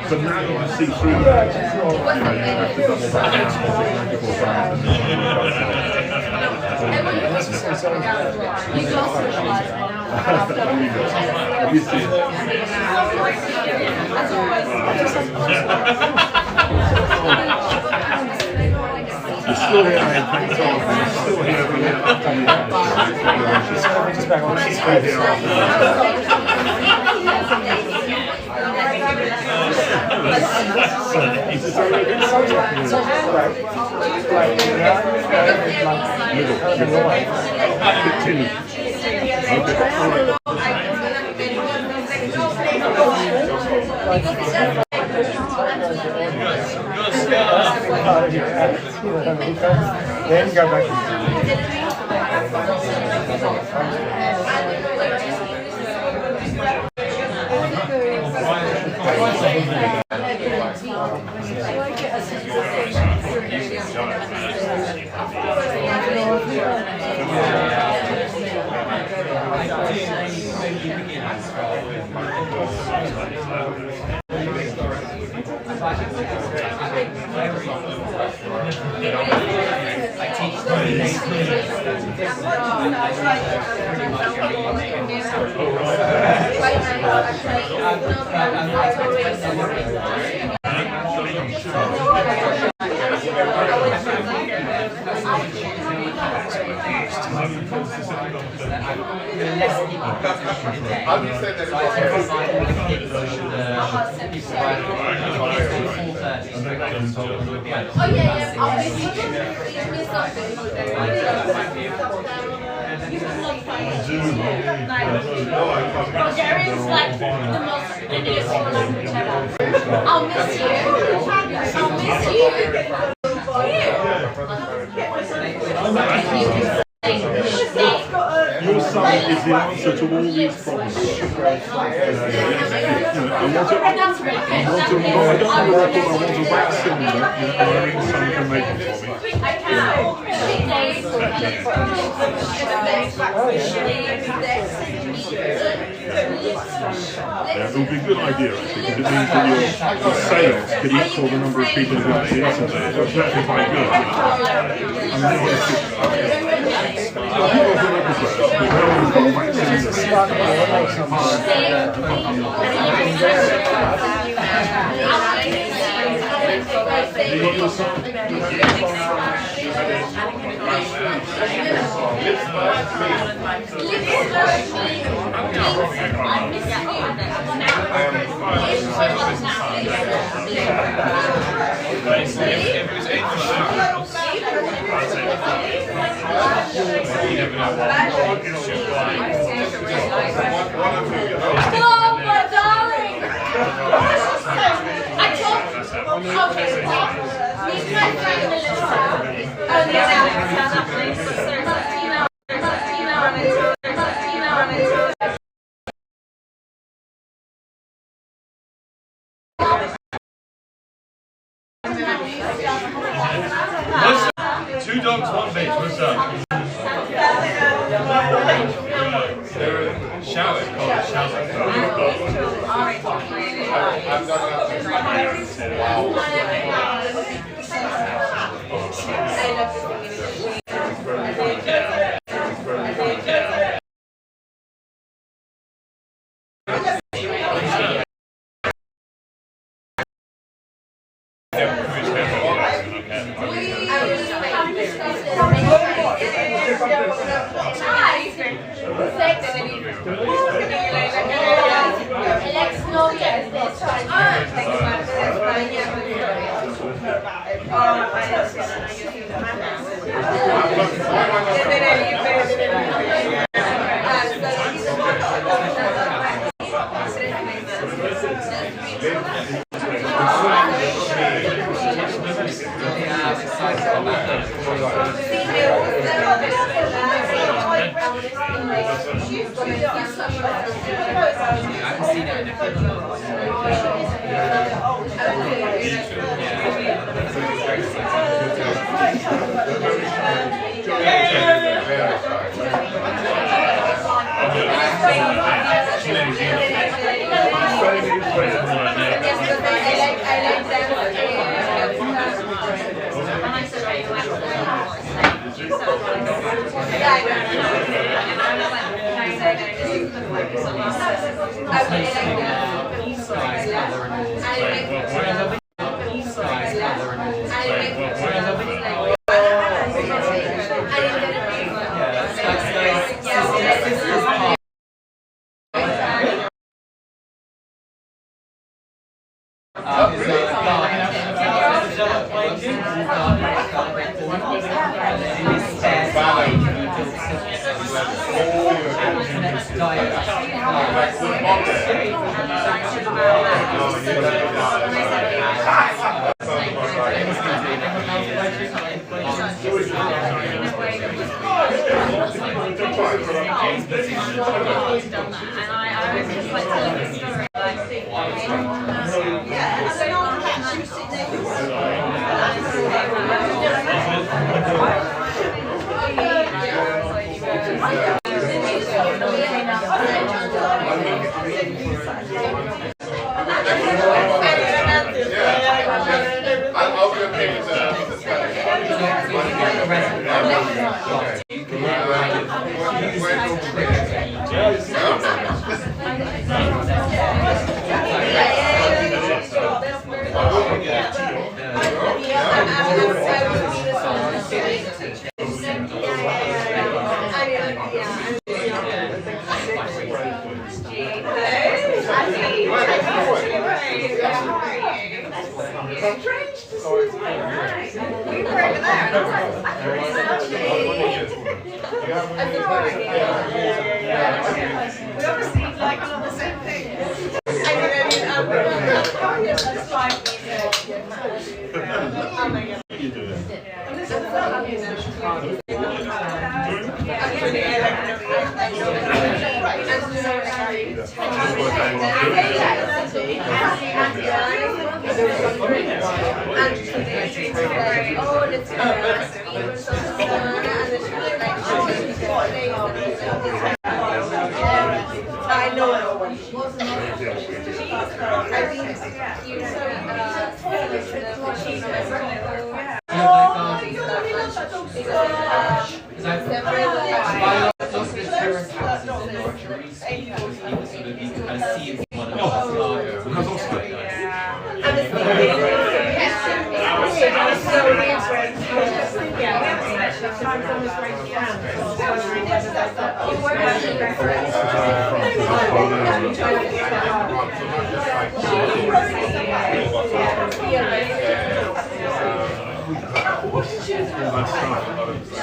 So now you can see through that. You're still here, mate. Thanks all. You're still here. She's back on. She's still here. It's Then go back. Bulgarian's like the most Indian language ever. I'll miss you. I'll miss you. Your son is the answer to all these problems. I want a wax cylinder, and Maureen's son can make it for me. Yeah, it would be a good idea actually, because it means that your sales could equal the number of people who actually listen to it. That's actually quite good. Oh, my darling! I told you. Okay, meet my friend Melissa. Oh, yeah, Two dogs, one bitch. What's up? Shout it. Instead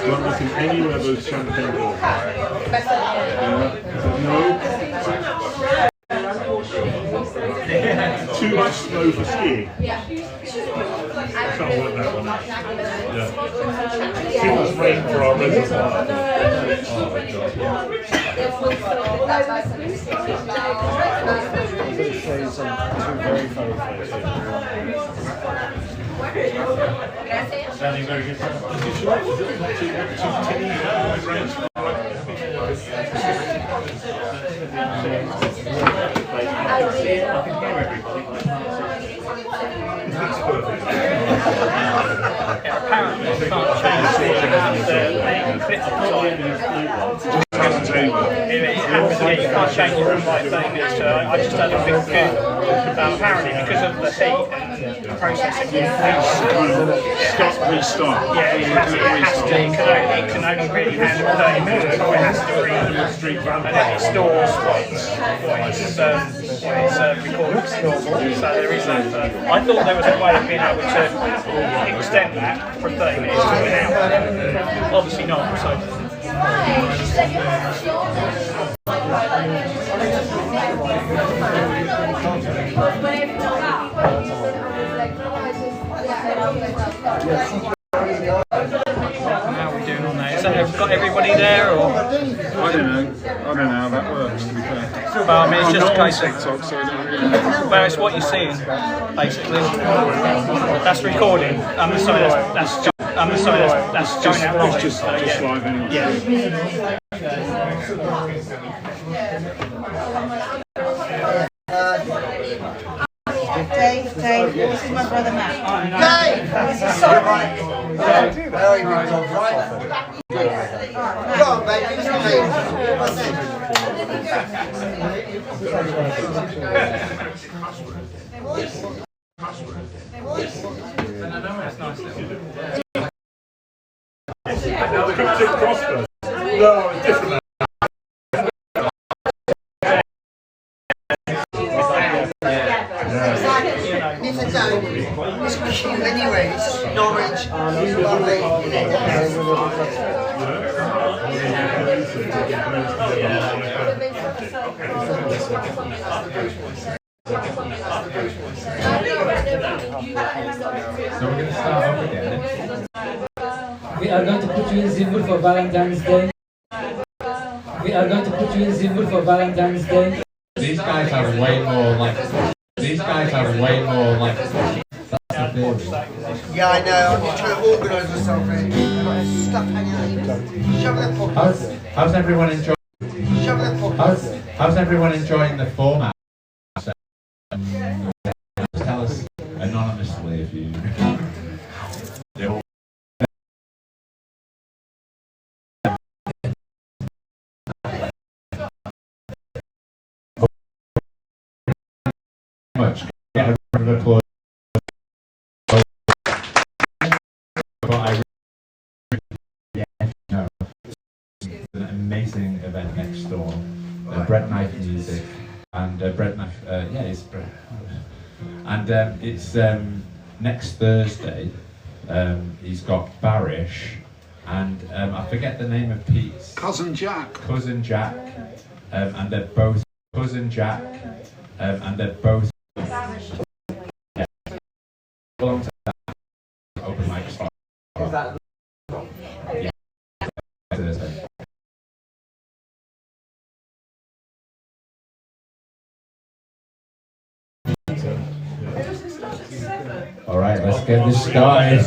Don't look in anywhere those champagne balls. No. Too much snow for skiing. I can't work that one out. Yeah. Too much rain for our reservoir. Sounding very good. Apparently, you can't change the clip design. It happens, yeah, you can't change it from like 30 minutes to, I just had a big Google. Apparently, because of the heat and the processing, Restart. yeah, it can only really handle 30 minutes before it has to read, and then it stores what it's recorded normal. So there is that. I thought there was a way of being able to extend that from 30 minutes to an hour. Obviously not. So. How are we doing on that? Is that got everybody there, or? I don't know how that works, to be fair. Well, I mean, it's just a case of. TikTok, so I don't really. Well, it's what you're seeing, basically. That's recording. I'm sorry, that's just going out. Just live anyway. Yeah. Dave, this is my brother Matt. Dave! This is sorry! Very good job, right? Go on, baby, use your name. What's No, it's different. It's cute anyway, it's just not really beach. It's lovely, isn't it? So we're going to start off again. We are going to put you in the mood for Valentine's Day. We are going to put you in the mood for Valentine's Day. These guys have way more like. These guys have way more like. That's the theory. Yeah, I know. I'm just trying to organise myself. Really. I've got stuff hanging out. Shove their pockets. How's everyone enjoying? Shove their pockets. How's everyone enjoying the format? Tell us anonymously if you. Much. Get a round of applause. It's an amazing event next door. Bread Knife Music and Bread Knife. Yeah, it's bread. And it's next Thursday. He's got Barish and I forget the name of Pete's. Cousin Jack. Cousin Jack. And they're both Cousin Jack. And they're both. Yeah. Belong to that open mic spot. Yeah. Thursday. All right, let's get this started.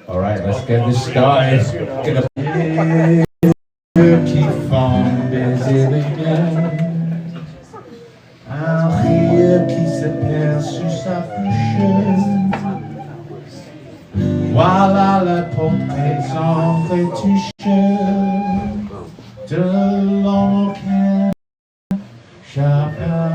All right, let's get this started. Qui font baiser les miens, un rire qui se perd sur sa bouche. Voilà le portrait sans retouche de l'homme auquel j'appartiens.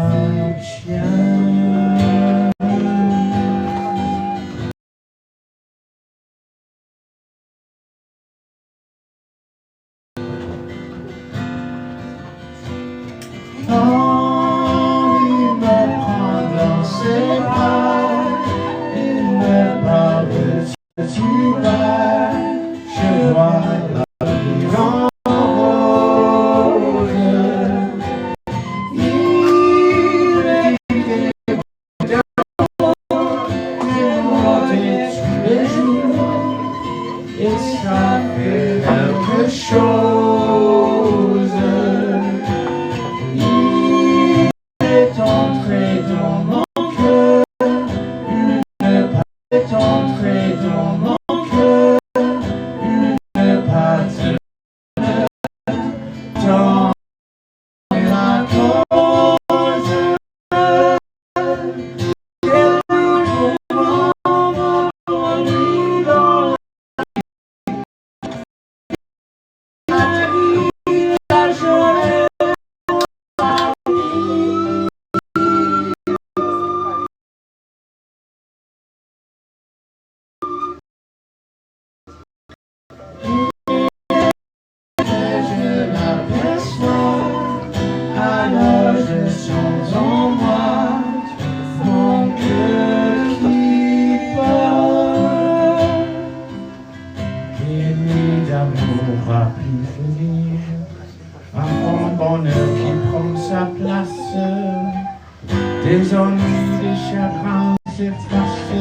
Des ennuis, des chagrins s'effacent,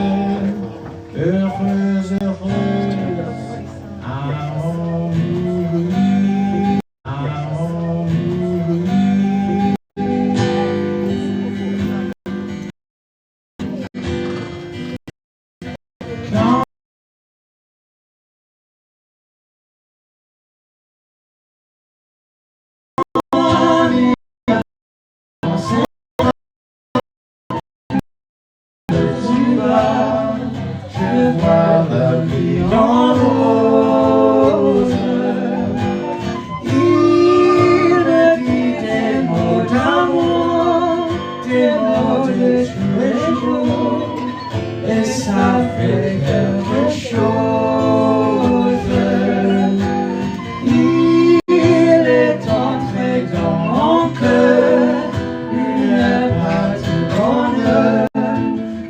heureuse, heureuse, amoureux, amoureux.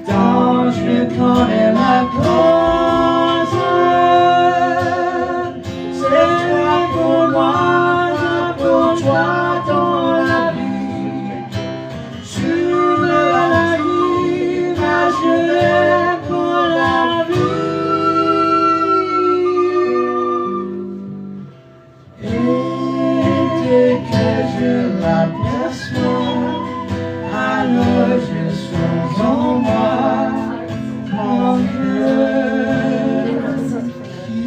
Dans connais ma cause. C'est toi pour moi, pour toi dans la vie. Sur la vie, ma je pour la vie. Et dès que je l'aperçois, alors je sens en moi mon cœur qui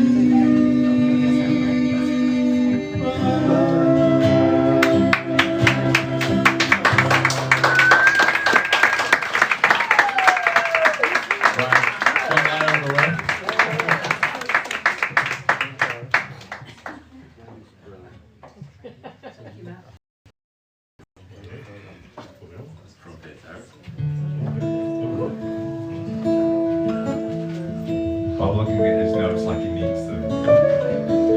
Bob looking at his notes like he needs them.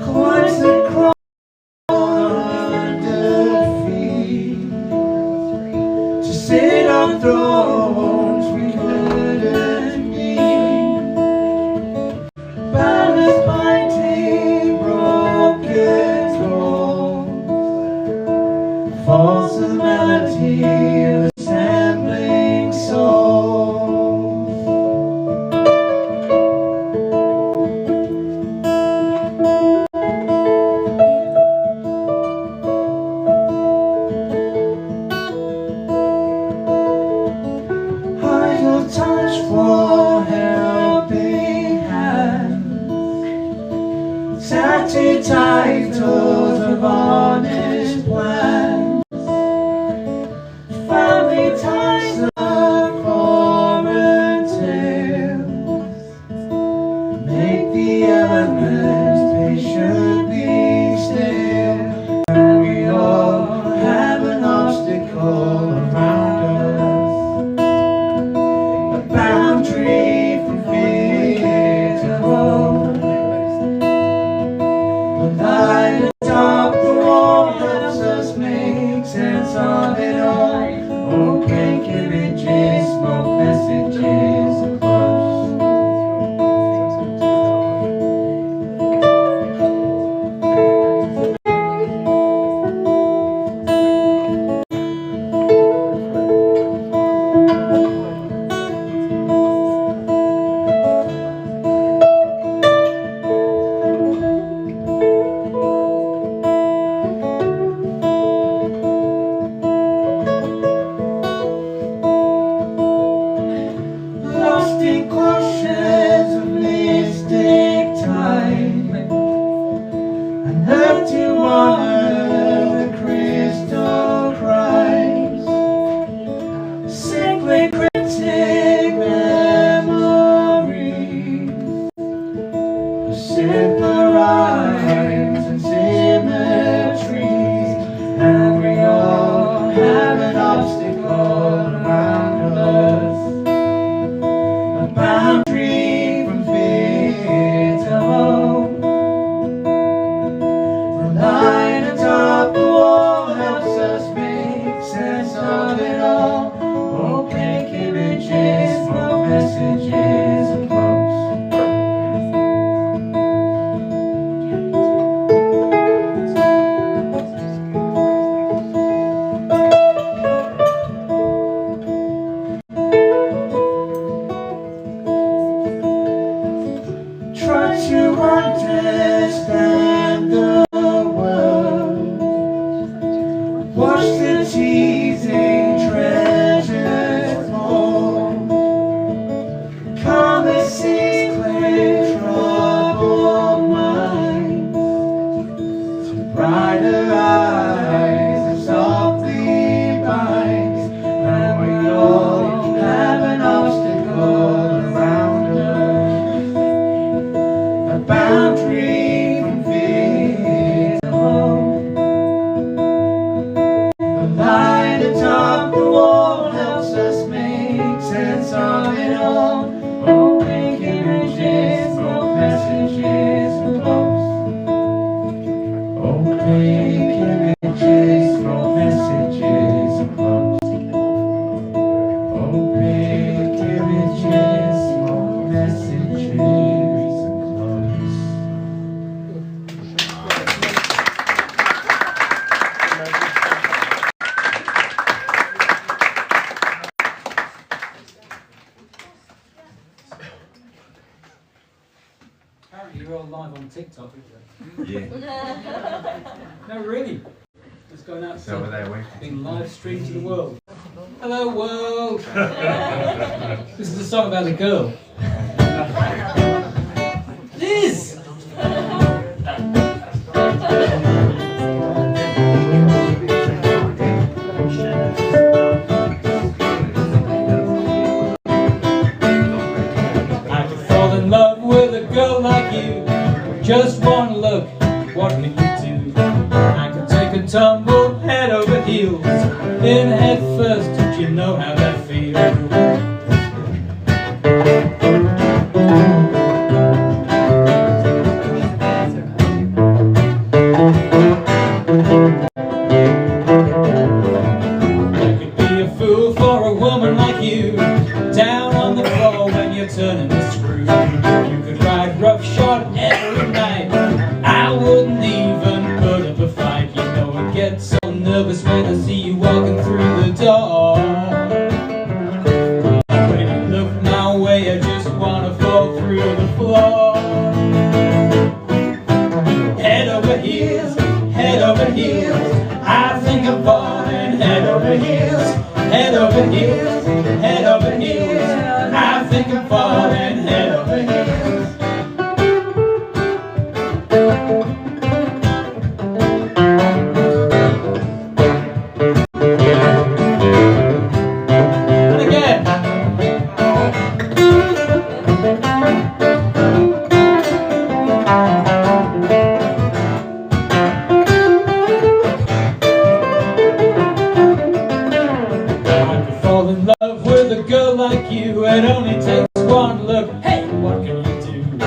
Christ the cross under feet, to sit on thrones we couldn't be. Balance mighty broken bones, false melody assembling souls. Hide your touch for helping hands, tattooed titles of honest plans, family ties of foreign tales, make the elements patiently still. We all have an obstacle around us, a boundary from fear to hope. But light atop the wall live on TikTok. Yeah. No, really. It's going out. It's over there waiting. Being live streamed to the world. Hello, world. This is a song about a girl. Liz. I could fall in love with a girl like you. Just one look, what can you do? I could take a tumble head over heels, in head first, did you know how that feels? I could be a fool for a woman like you, down on the floor when you're turning the screw. You could ride roughshod every night, I wouldn't even put up a fight. You know I get so nervous when I see you walking through the door. When you look my way, I just wanna fall through the floor. Head over heels, head over heels, I think I'm falling. Head over heels, head over heels, head over heels, I think I'm falling. Head over heels. And again. I could fall in love with a girl like you. It only takes one look. Hey, what can you do?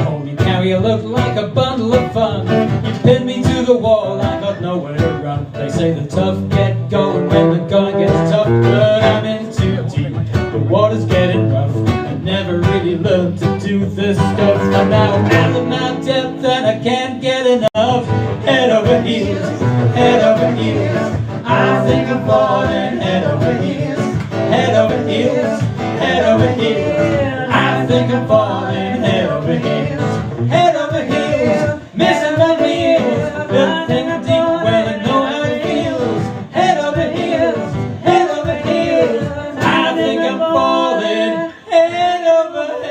Holy cow, you look like a bundle of fun. You pin me to the wall, I got nowhere to run. They say the tough get going when the going gets tough, but I'm in too deep. The water's getting rough. I never really learned to do this stuff. I'm now out of my depth and I can't get enough. Head over heels, head over heels, I think I'm falling. Head over heels, head over heels, head over heels, I think I'm falling. Head over heels, head over heels, missing my meals, nothing deep when I know how it feels. Head over heels, head over heels, I think I'm falling. Head over heels.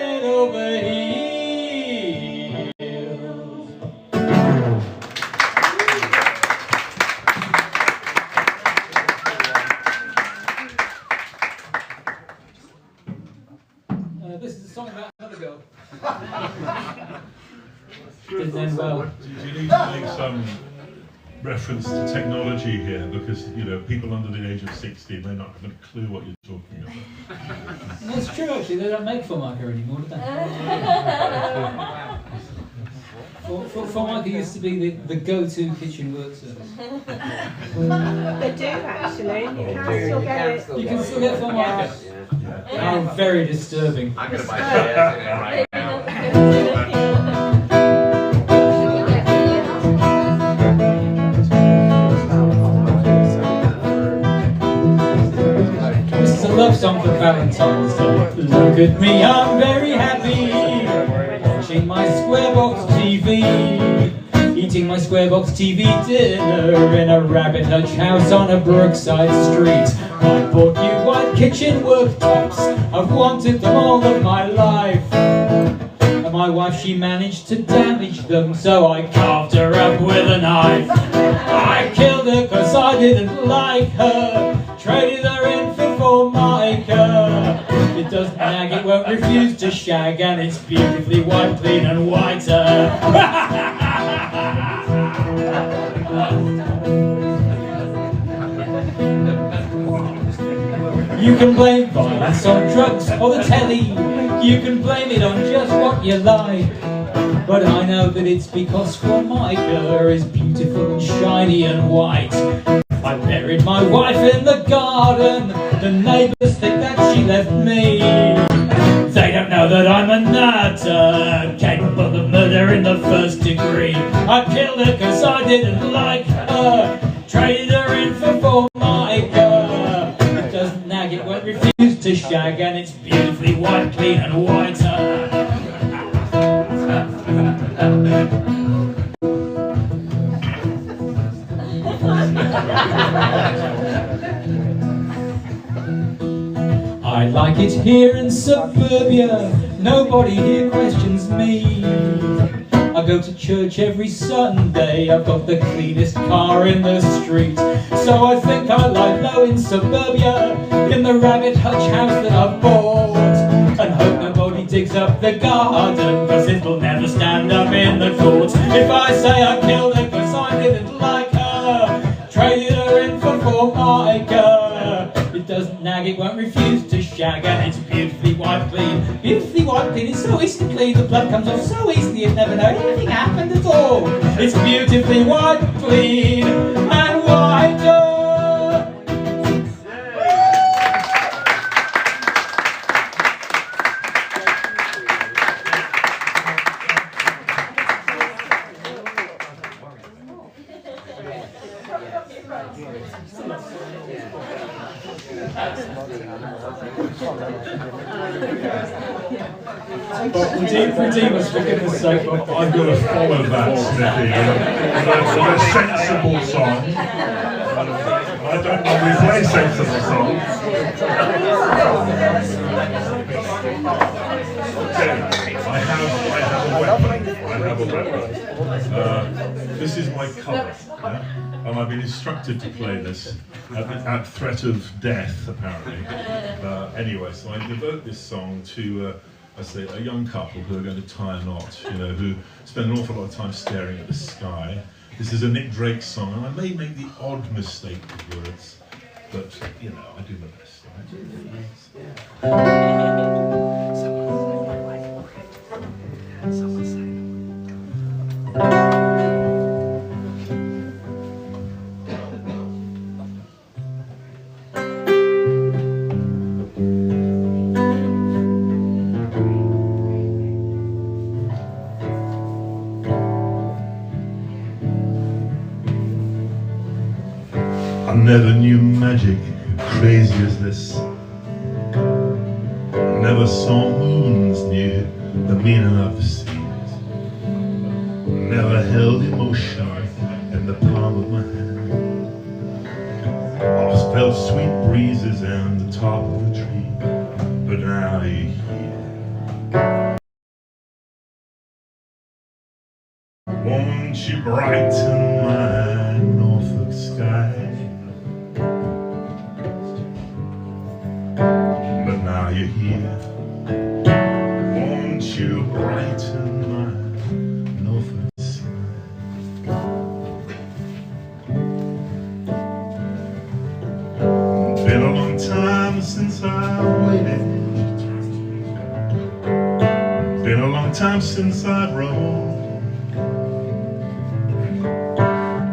This is a song about another girl. Didn't end well. Do you need to make some reference to technology here? Because, you know, people under the age of 60 may not have a clue what you're talking about. That's true, actually. They don't make Formica anymore, do they? Formica used to be the go-to kitchen work service. They do actually. You can still get it. You can still get Formica. Oh, very disturbing. I'm going to buy shares in it right now. This is a love song for Valentine. So look at me, I'm very happy, watching my square box TV, eating my square box TV dinner in a rabbit hutch house on a Brookside street. I bought new white kitchen worktops, I've wanted them all of my life. And my wife, she managed to damage them, so I carved her up with a knife. I killed her cause I didn't like her, traded her in for Formica. It doesn't nag, it won't refuse to shag, and it's beautifully white, clean and whiter. You can blame violence on drugs or the telly, you can blame it on just what you like, but I know that it's because Formica is beautiful and shiny and white. I buried my wife in the garden, the neighbours think that she left me. They don't know that I'm a nutter, capable of murder in the first degree. I killed her cause I didn't like her, traded her in for Formica. It doesn't nag, it won't refuse to shag, and it's beautifully white, clean and whiter. I like it here in suburbia, nobody here questions me. I go to church every Sunday, I've got the cleanest car in the street. So I think I lie low in suburbia, in the rabbit hutch house that I've bought, and hope nobody digs up the garden, cause it will never stand up in the court. If I say I killed her cause I didn't like her, traded her in for Formica, it doesn't nag, it won't refuse to shag, and it's beautifully wiped clean. Beautifully wiped clean, it's so easy to clean, the blood comes off so easily, it never known anything happened at all. It's beautifully wiped clean and whiter. Redeemer, for goodness sake, I've got to follow that, Smithy. That's a sensible song. I don't normally play sensible songs. I have a weapon. This is my cover, yeah? And I've been instructed to play this at threat of death, apparently. Anyway, so I devote this song to I say a young couple who are going to tie a knot, you know, who spend an awful lot of time staring at the sky. This is a Nick Drake song, and I may make the odd mistake with words, but, you know, I do my best, I never knew magic crazy as this. Never saw moons near the meaning of the seas. Never held emotion in the palm of my hand. I felt sweet breezes and the top of the tree. But now you're here. Won't you brighten my Norfolk sky? Now you're here. Won't you brighten my Norfolk sky? Been a long time since I waited. Been a long time since I roamed.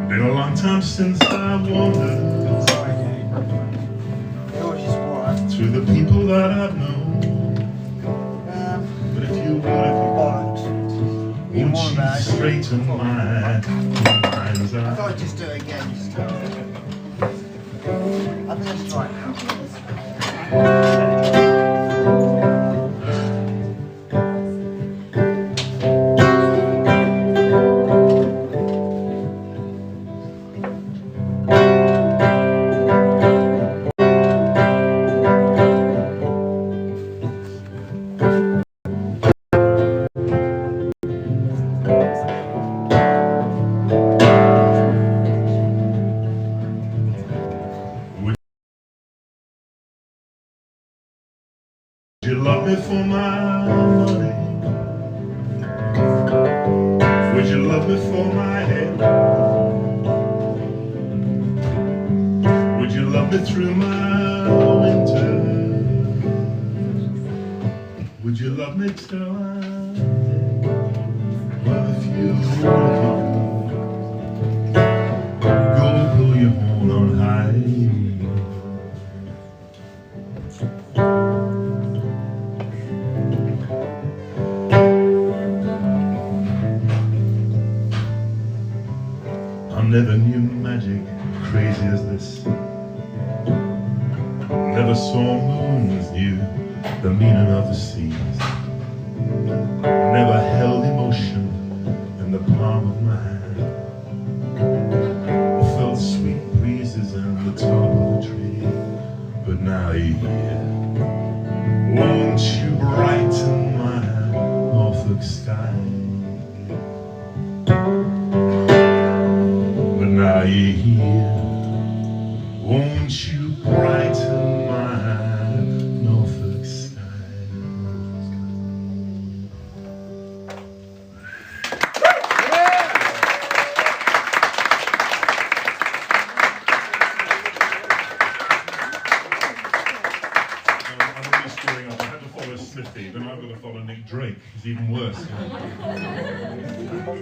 Been a long time since I wandered to the people that I've known. But if you would, won't you straighten my mind's eye? I thought I'd just do it again. I think that's right now. Would you love me for my money? Would you love me for my head? Would you love me through my winter? Would you love me till I'm dead? Well, if you want to go blow your horn on high. I never knew magic crazy as this. Never saw moons, knew the meaning of the seas. Never held emotion arm of mine. I felt sweet breezes on the top of the tree. But now you're here. Won't you brighten my Norfolk sky? But now you're here. Won't you brighten my Norfolk sky? I'm really screwing up. I had to follow Smithy, then I've got to follow Nick Drake. It's even worse.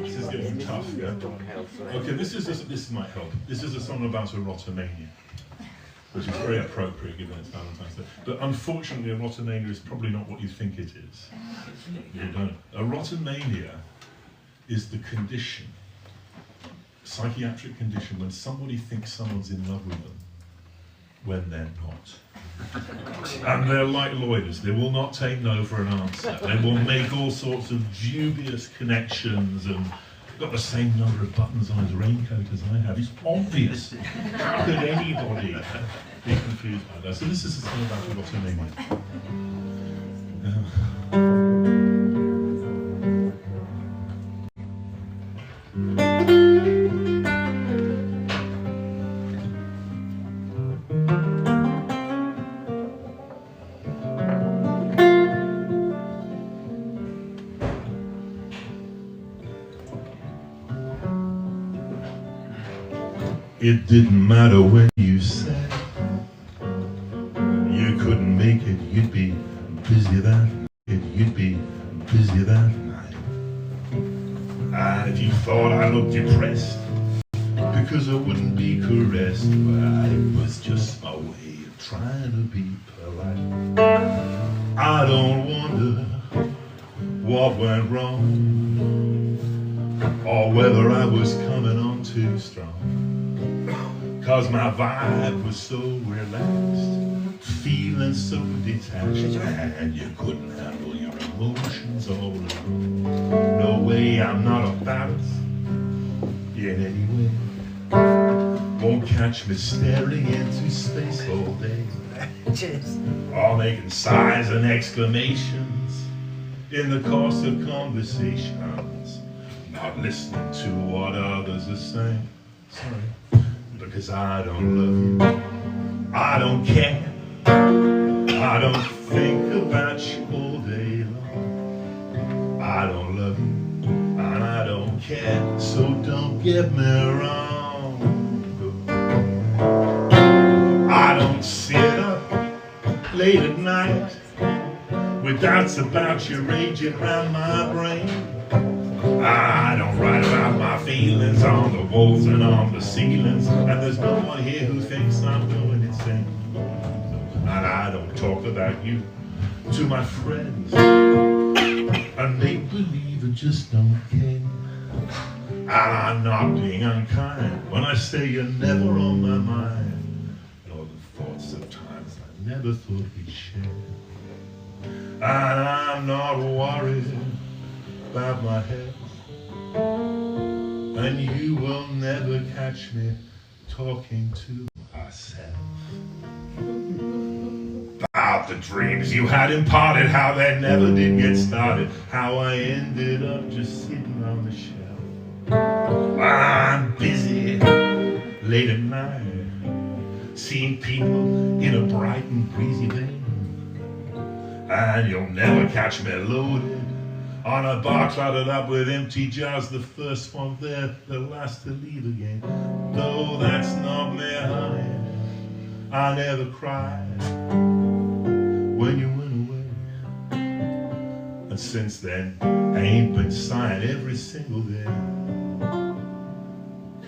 This is getting tough, yeah? Okay, this might help. This is a song about erotomania, which is very appropriate given it's Valentine's Day. But unfortunately, erotomania is probably not what you think it is. You don't. Erotomania is the condition, psychiatric condition, when somebody thinks someone's in love with them when they're not. And they're like lawyers, they will not take no for an answer. They will make all sorts of dubious connections and got the same number of buttons on his raincoat as I have. It's obvious. How could anybody be confused by that? So this is a song about erotomania. It didn't matter when you said you couldn't make it, you'd be busy that night. You'd be busy that night. And if you thought I looked depressed because I wouldn't be caressed, well, it was just my way of trying to be polite. I don't wonder what went wrong, or whether I was coming on too strong. 'Cause my vibe was so relaxed, feeling so detached, and you couldn't handle your emotions all alone. No way, I'm not about it in any way. Won't catch me staring into space all day, or making sighs and exclamations in the course of conversations, not listening to what others are saying. Sorry. Because I don't love you, I don't care, I don't think about you all day long. I don't love you, and I don't care, so don't get me wrong. I don't sit up late at night with doubts about you raging around my brain. I don't write about my feelings on the walls and on the ceilings, and there's no one here who thinks I'm going insane. And I don't talk about you to my friends, and make believe I just don't care. And I'm not being unkind when I say you're never on my mind, nor the thoughts of times I never thought we'd share. And I'm not worried about my head, and you will never catch me talking to myself about the dreams you had imparted, how they never did get started, how I ended up just sitting on the shelf. I'm busy late at night, seeing people in a bright and breezy vein, and you'll never catch me loaded on a bar cluttered up with empty jars, the first one there, the last to leave again. Though that's not me, honey, I never cried when you went away. And since then, I ain't been sighing every single day,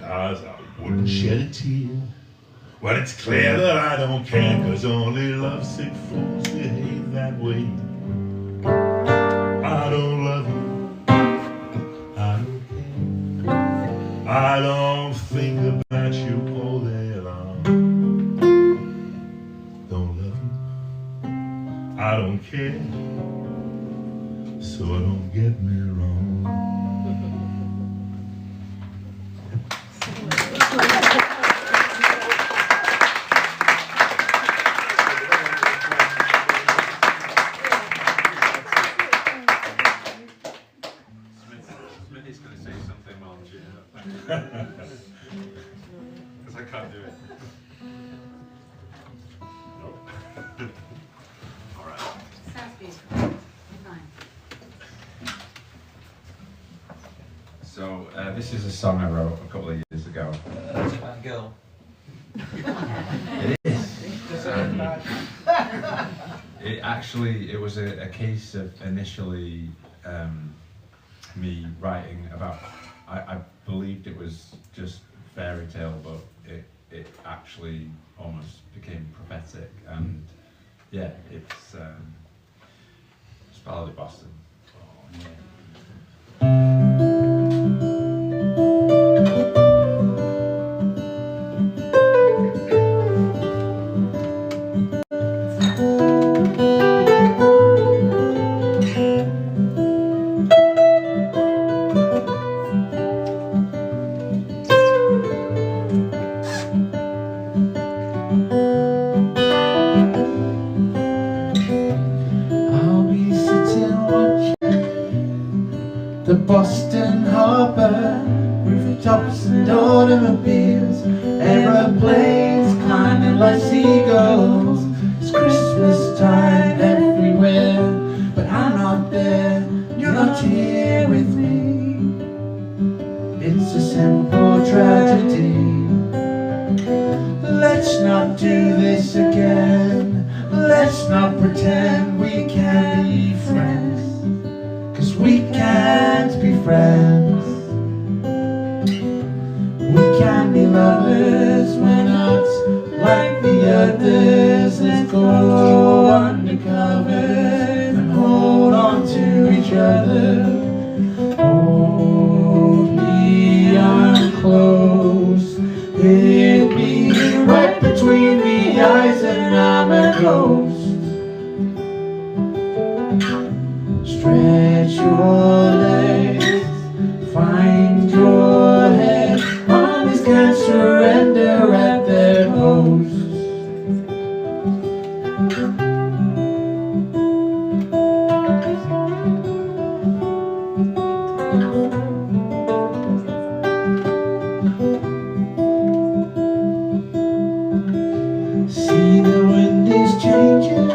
'cause I wouldn't shed a tear. Well, it's clear that I don't care, 'cause only lovesick fools behave that way. I don't love you, I don't care, I don't think about you all day long. Don't love you, I don't care, so don't get me wrong. This is a song I wrote a couple of years ago. That's about a girl. It is. It was a case of initially me writing about, I believed it was just fairy tale, but it actually almost became prophetic, and yeah, it's Ballad of Boston. Oh, yeah. The Boston Harbor, rooftops and automobiles, aeroplanes climbing like seagulls. It's Christmas time everywhere, but I'm not there, you're not here with me. It's a simple tragedy. Let's not do this again. Let's not pretend we can be friends, 'cause we can't be friends. We can be lovers, we're not like the others. Let's go undercover and hold on to each other. Hold me on close, hit me right between the eyes, and I'm a ghost. Stretch your legs, find your head. Armies can't surrender at their post. See, the wind is changing.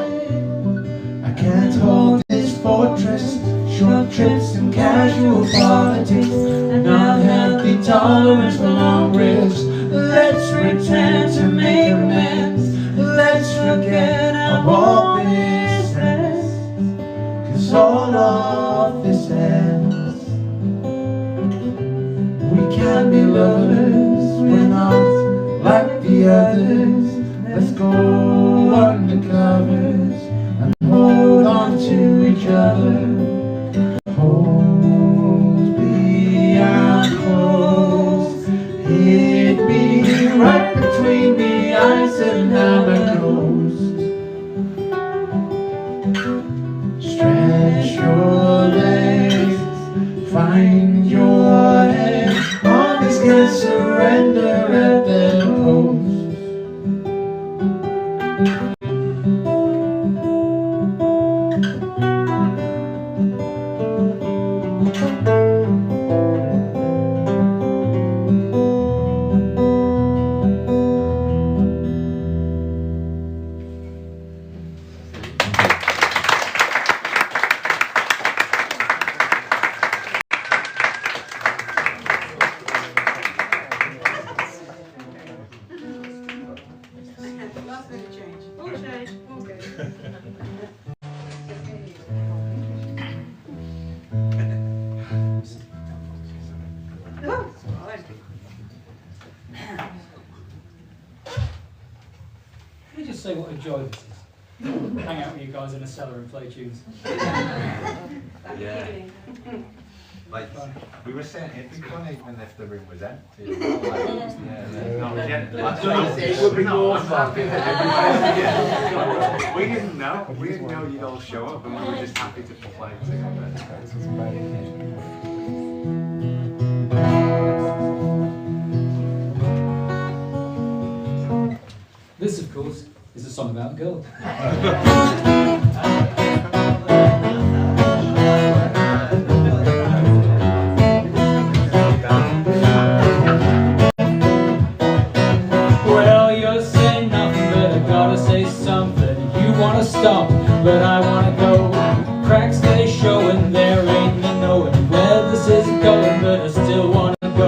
I can't hold this fortress. Short trips and casual politics, and unhealthy tolerance for long ribs. Let's pretend to make amends. Let's forget our war business, 'cause all of this ends. We can be lovers, we're not like the others. Let's go undercovers and hold on to each other. Hold me out close, hit me right between the eyes, and I'm a ghost. Stretch your legs, find your head. Armies can't surrender at their post. Last minute change. All change. All good. Oh, fine. Let me just say what a joy this is. Hang out with you guys in a cellar and play tunes. Yeah. Like, we were saying it'd be funny even if the room was empty. It would be more fun. We didn't know. We didn't know you'd all show up, and we were just happy to play together. This, of course, is a song about a girl. Well, you're saying nothing, but I gotta say something. You wanna stop, but I wanna go. Cracks they showing, there ain't no knowing where this is going, but I still wanna go.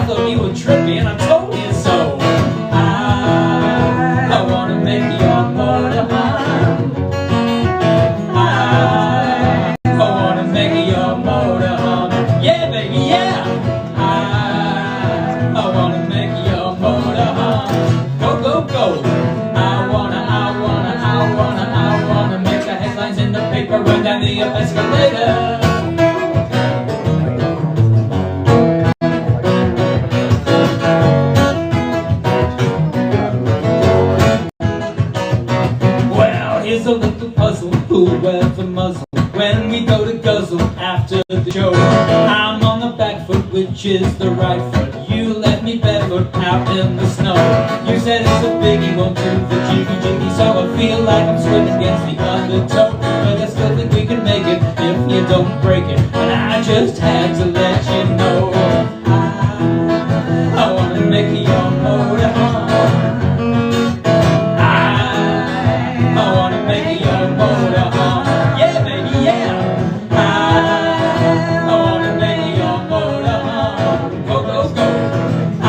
I thought you were trippy and I told you so. I wanna make your motor hum. I wanna make your motor hum. Yeah, baby, yeah. I wanna make your motor hum. Go, go, go. I wanna make the headlines in the paper, run down the escalator. Here's a little puzzle, who'll wear the muzzle when we go to guzzle after the show? I'm on the back foot, which is the right foot. You left me barefoot out in the snow. You said it's a biggie, won't do the jiggy jiggy, so I feel like I'm swimming against the undertow. But I still think we can make it if you don't break it. And I just had to let you know I wanna make your motor hum. I wanna make your motor hum. Yeah, baby, yeah. I wanna make your motor hum. Go, go, go. I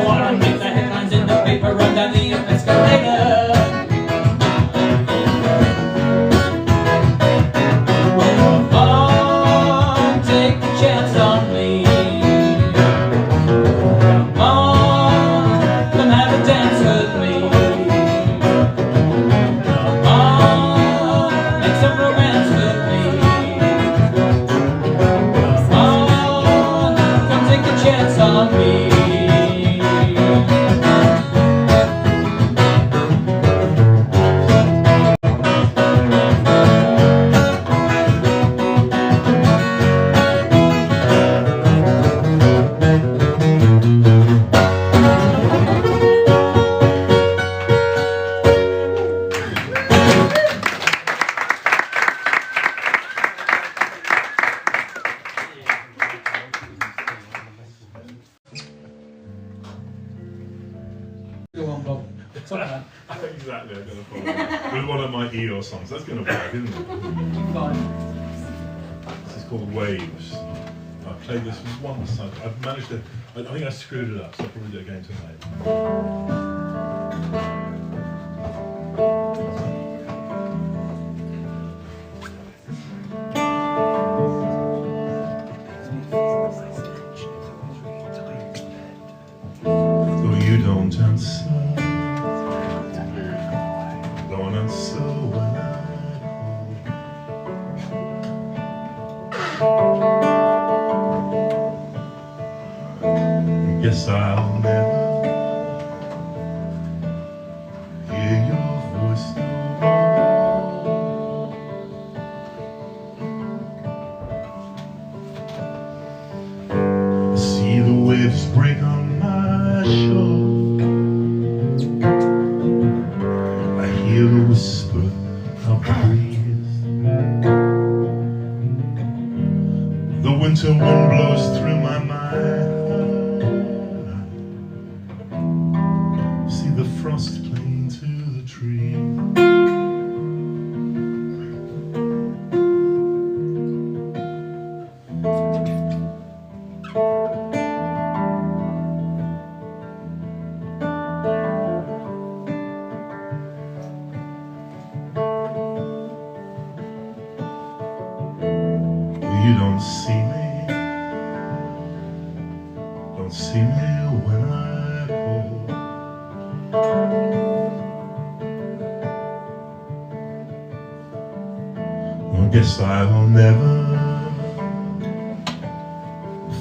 wanna make the headlines in the paper, run down the escalator. Oh, take a chance on me. Come on, come have a dance with me. Chance on me. Go on, Bob. It's all right. Exactly, I'm going to follow with one of my Eeyore songs. That's going to work, isn't it? Fine. This is called Waves. I've played this once. I've managed to. I think I screwed it up, so I'll probably do it again tonight. Though you don't answer, don't answer when I guess I'll never hear your voice no more. I see the waves break on my shore. I hear the whisper of the breeze. The winter wind blows through my mind. See the frost cling to the tree. You don't see me when I call. I guess I'll never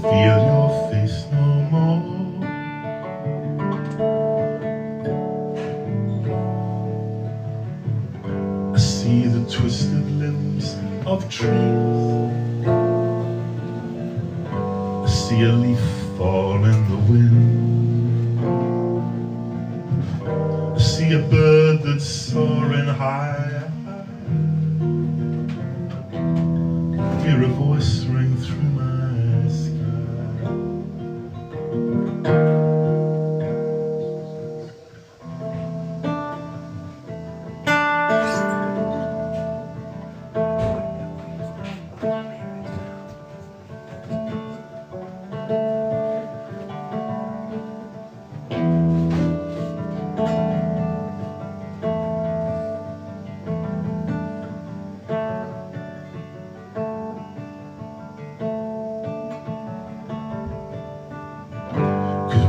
feel your face no more. I see the twisted limbs of trees. I see a leaf fall in the wind. I see a bird that's soaring high. I hear a voice ring through my sky.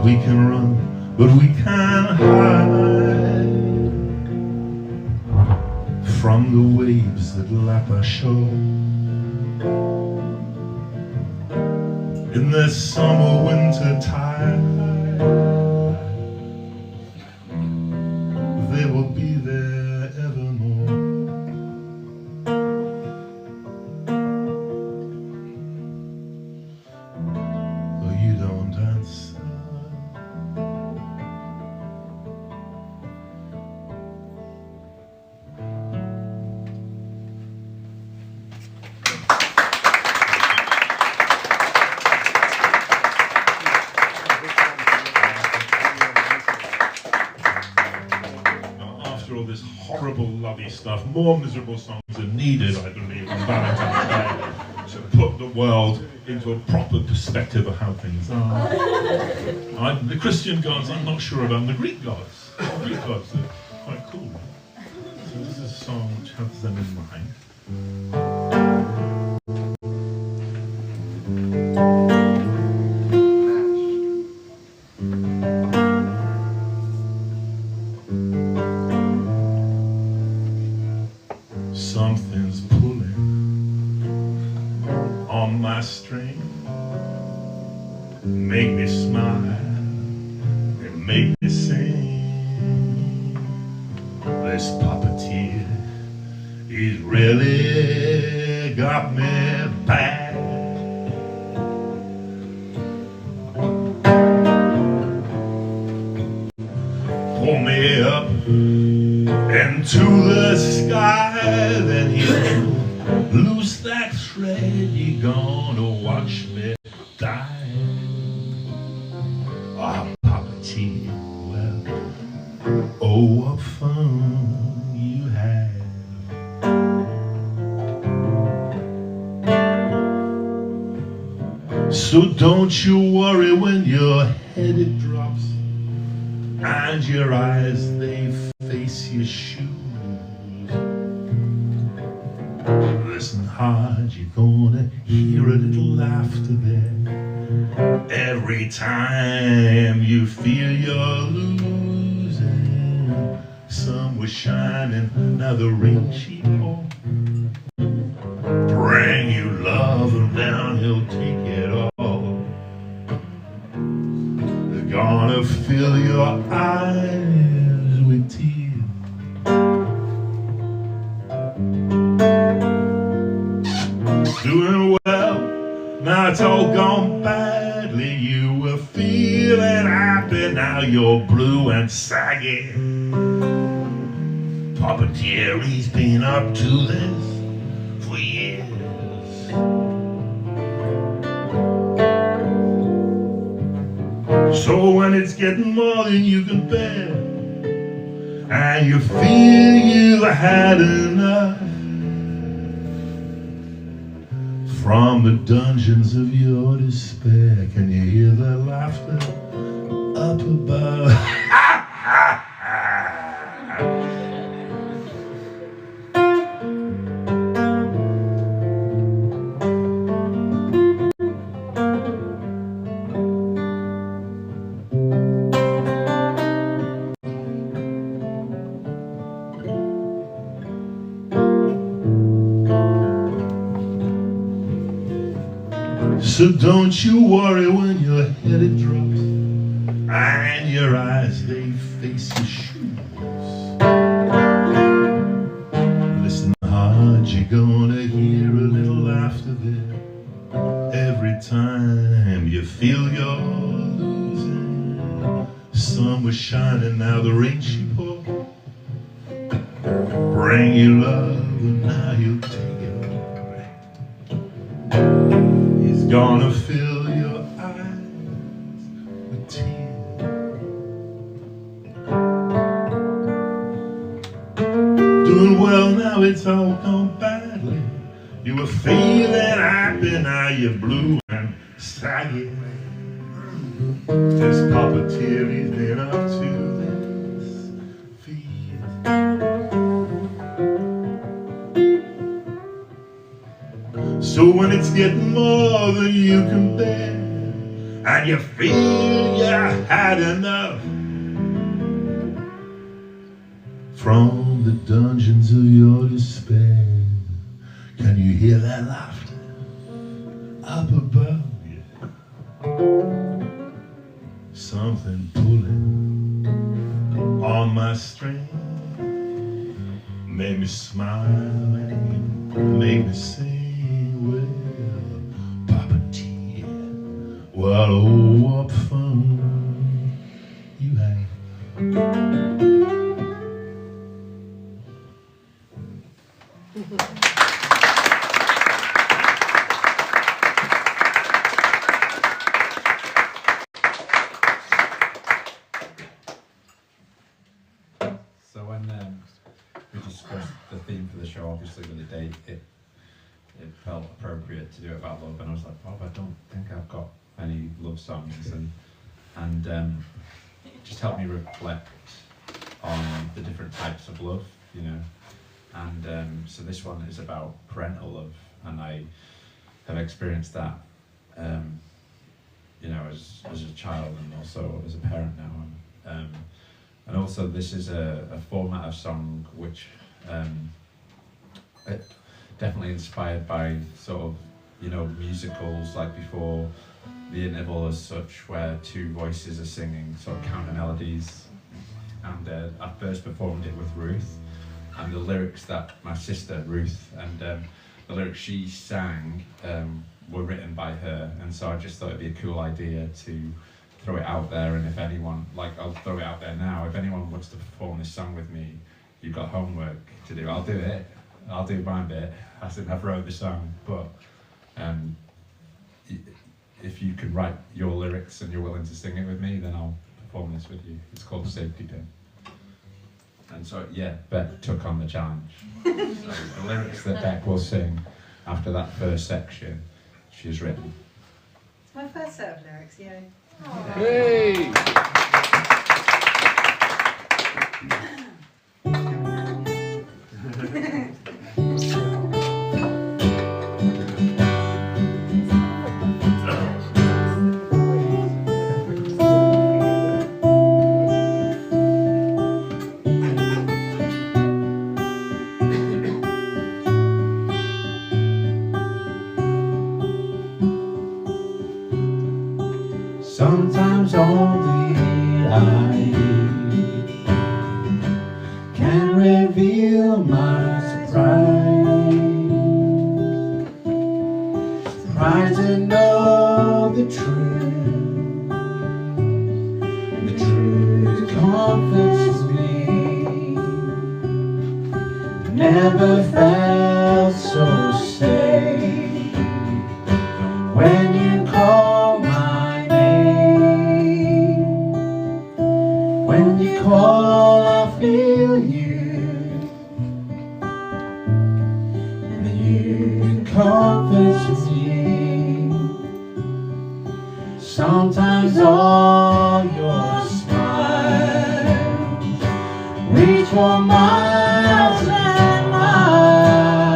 we can run, but we can't hide from the waves that lap our shore. In the summer winter tide, they will be there evermore. Though you don't answer, after all this horrible lovey stuff, more miserable songs are needed, I believe, on Valentine's Day to put the world into a proper perspective of how things are. The Christian gods, I'm not sure about the Greek gods. The Greek gods are quite cool. So this is a song which has them in mind. Something's pulling on my string, make me smile and make me sing. This puppeteer, he's really got me bad. Pull me up into the sky, then he'll loose that thread. You're gonna watch me die. Ah, puppeteer, well, oh, what fun you have. So don't you worry when your head it drops and your eyes they face your shoes. Listen hard, you're gonna hear a little laughter there. Every time you feel you're losing, sun was shining, now the rain she poured. Bring you love and down he'll take it all. They're gonna fill your eyes with tears. Doing well, now it's all gone badly. You were feeling happy, now you're blue and saggy. Puppeteer, he's been up to this for years. So when it's getting more than you can bear, and you feel you've had enough, from the dungeons of your despair, can you hear the laughter up above? So don't you worry when your head it drops and your eyes they face your shoes. Listen hard, you're gonna hear a little laughter there. Every time you feel you're losing, sun was shining, now the rain she poured. Bring you love and now you'll take it all. He's gonna fill your eyes with tears. Doing well, now it's all gone badly. You were feeling happy, now you're blue and saggy. This puppeteer, he's been up to this for years. So when it's getting more than you can bear, and you feel you had enough. From the dungeons of your despair, can you hear that laughter up above you? Something pulling on my string made me smile and made me sing. Well, Papa T, what oh, what fun you had. So when we discussed the theme for the show, obviously with the date, it felt appropriate to do it about love, and I was like, Bob, I don't think I've got any love songs, and just helped me reflect on the different types of love, you know. And so this one is about parental love, and I have experienced that, you know, as a child and also as a parent now. And also this is a format of song which it definitely inspired by sort of, you know, musicals like before the interval as such, where two voices are singing sort of counter melodies. And I first performed it with Ruth, and the lyrics that my sister Ruth and the lyrics she sang were written by her, and so I just thought it'd be a cool idea to throw it out there. And if anyone, like, I'll throw it out there now, if anyone wants to perform this song with me, you've got homework to do. I'll do it, I'll do my bit, as in I've wrote the song, but if you can write your lyrics and you're willing to sing it with me, then I'll perform this with you. It's called Safety Pin. And so, yeah, Beck took on the challenge. So the lyrics that Beck will sing after that first section, she's written. It's my first set of lyrics, yeah. Hey! Sometimes only I can reveal my surprise. Surprised to know the truth. The truth comforts me. Never felt so safe when you call my name. When you call, I feel you, and you comfort me. Sometimes all your smiles reach for miles and miles,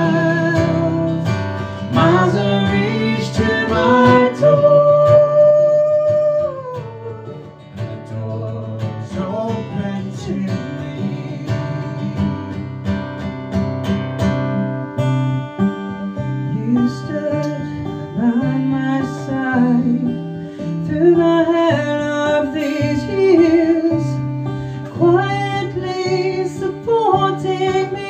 miles that reach to my door, and the door's open to me. You stood by my side through the hell of these years, quietly supporting me,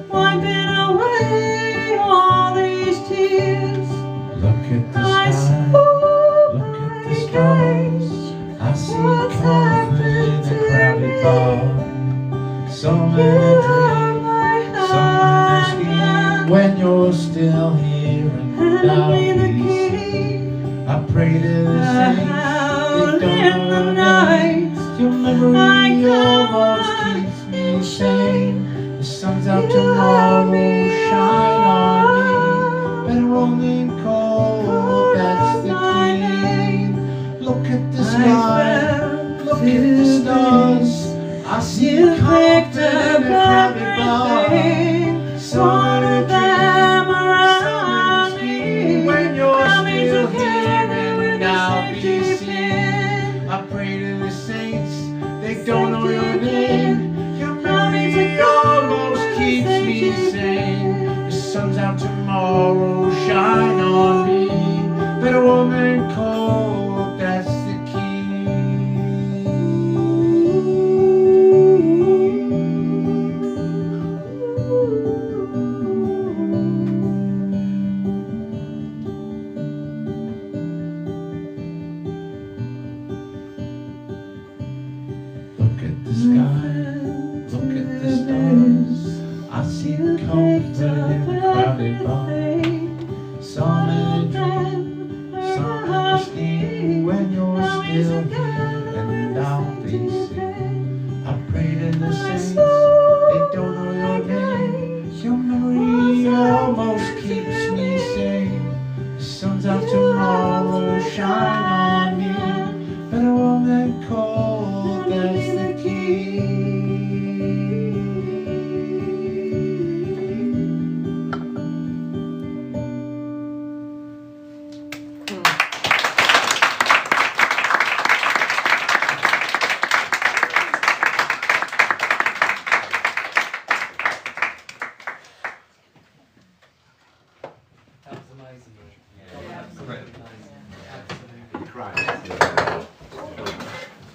wiping away all these tears. Look at the sky, look at the stars. I see comfort in a crowded bar. So many dreams, so many schemes. When you're still here and I'll be safe, I pray to the saints in the night. Your memory almost keeps me sane. The sun's out tomorrow, shine on me. Better warm than cold, that's the key. Look at the sky, look at the stars. I see comfort in a crowded bar. So many dreams, so many schemes. When you're still here and I'll sky, look at the stars. I see comfort in a crowded bar. Some in a dream, some in a scheme. When you're still here and I'll be seen. I pray to the saints, they don't know your name. Your memory almost keeps me sane. The suns of tomorrow shine on me, but I won't let cold, that's the key.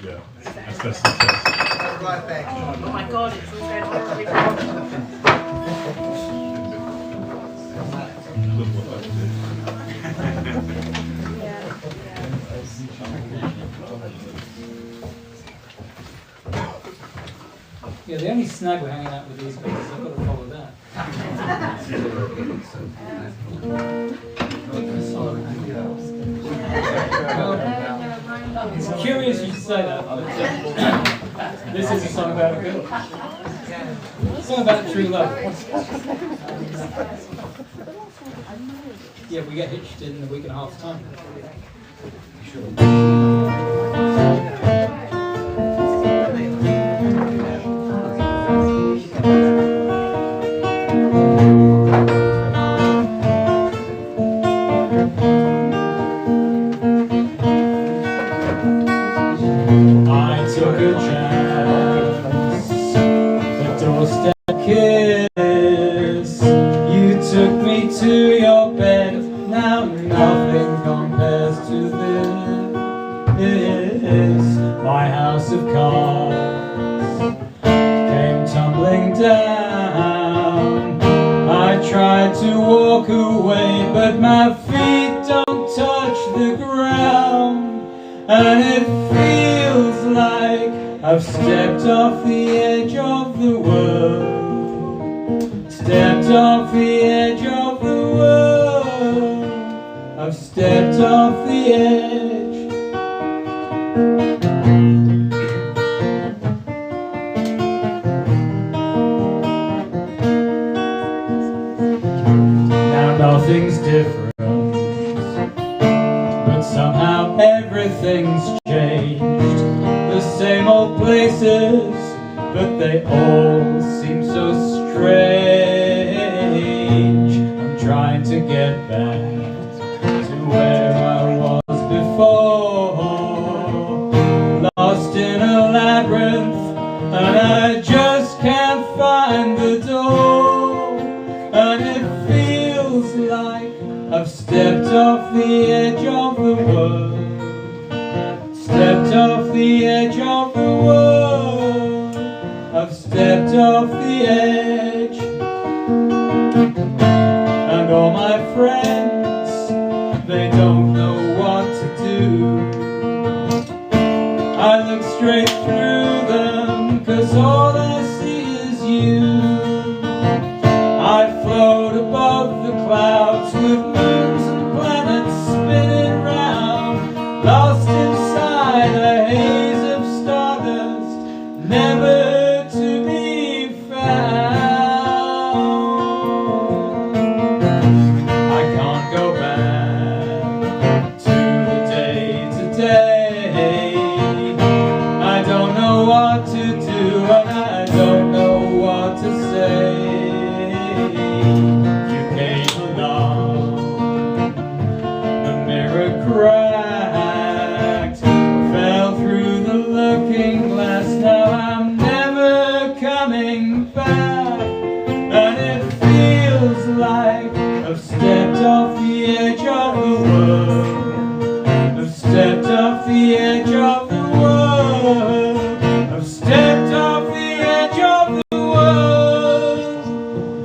Yeah, that's success. Right back. Oh my God, it's all going horribly wrong. Yeah, the only snag we're hanging out with these guys is I've got to follow that. It's curious you say that, but this is a song about a girl. A song about true love. Yeah, we get hitched in a week and a half's time. I took a chance, the doorstep kiss. You took me to your bed. Now nothing compares to this. My house of cards came tumbling down. I tried to walk away, but my feet don't touch the ground. And it feels like I've stepped off the edge of the world. Stepped off the edge of the world. I've stepped off the edge. Now nothing's different, but somehow everything's changed. The same old places, but they all seem so strange. I'm trying to get back to where I was before, lost in a labyrinth, and I just can't find the door. And it feels like I've stepped off the edge of the world. Stepped off the edge of the world. I've stepped off the edge. And all my friends, they don't know what to do. I look straight through them, 'cause all I see is you. I float above the clouds with moons and planets spinning round, lost inside a haze of stardust, never to be found. I can't go back to the day today. I don't know what to do, and I don't know what to say. You came along, the mirror cracked, fell through the looking glass. Now I'm never coming back, and it feels like I've stepped off the edge of the world. I've stepped off the edge of the world. I've stepped off the edge of the world.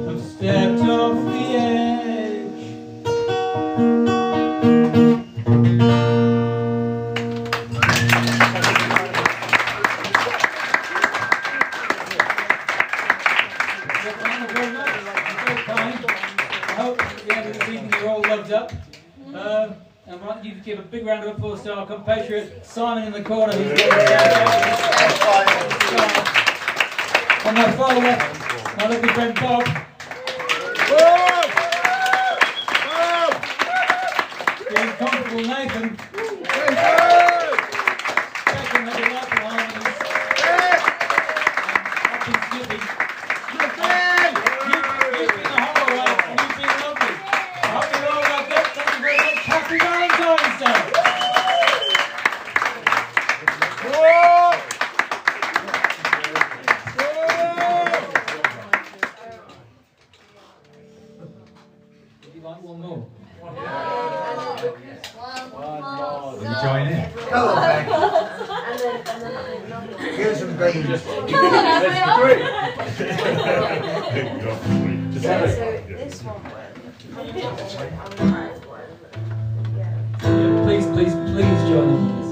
I've stepped off the edge. give a big round of applause to our compatriot Simon in the corner, who's going to stand on my far left, my lovely friend Bob. The incomparable Nathan. Second, the delightful harmonies. Up and Skippy. You've been the Holloway, and you've been lovely. I hope you all got that. Thank you very much. Happy Valentine's Day. Would you like one more? Will you join in? Come on, Becky. Give us some beans. This one. Yeah, please join in with us.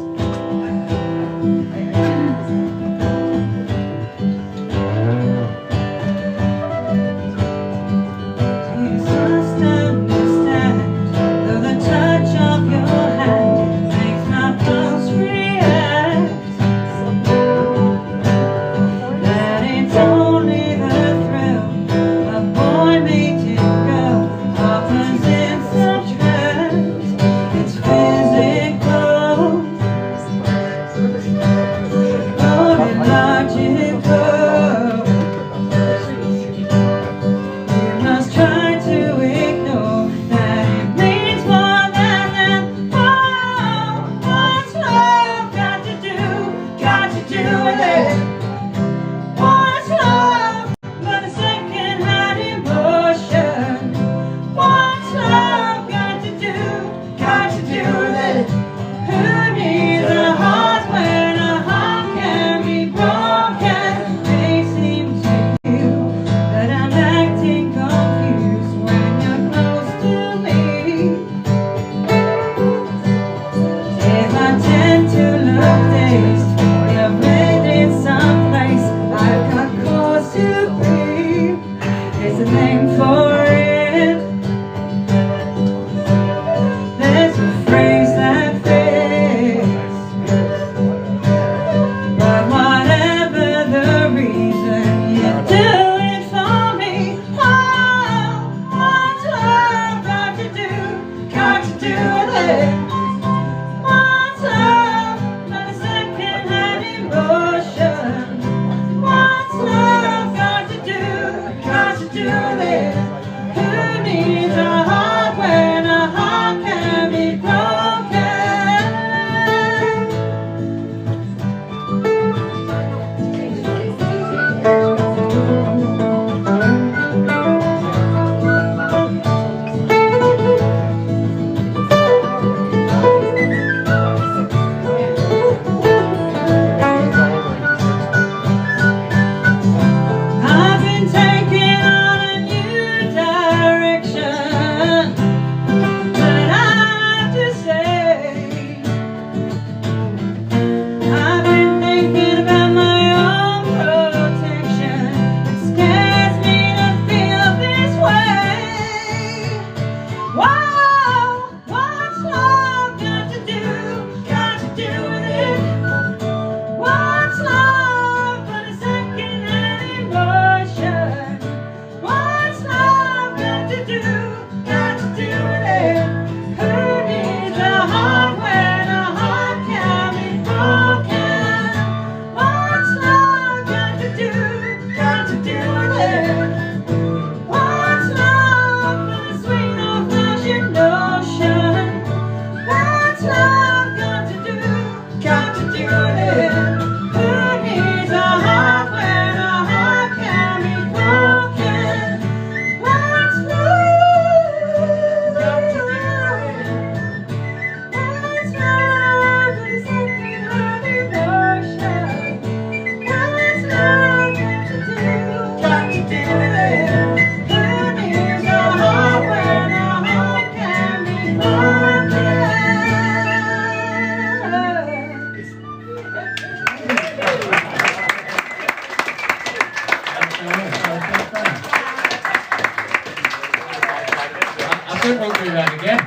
I think we'll do that again.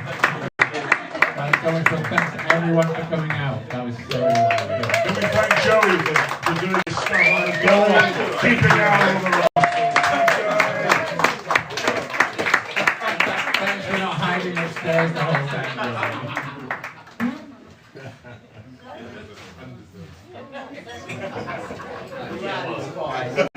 much fun. Thanks to everyone for coming out. That was so good. Can we thank Joey for doing this stuff on the go and keeping out all the rock. Thanks for not hiding upstairs the whole time.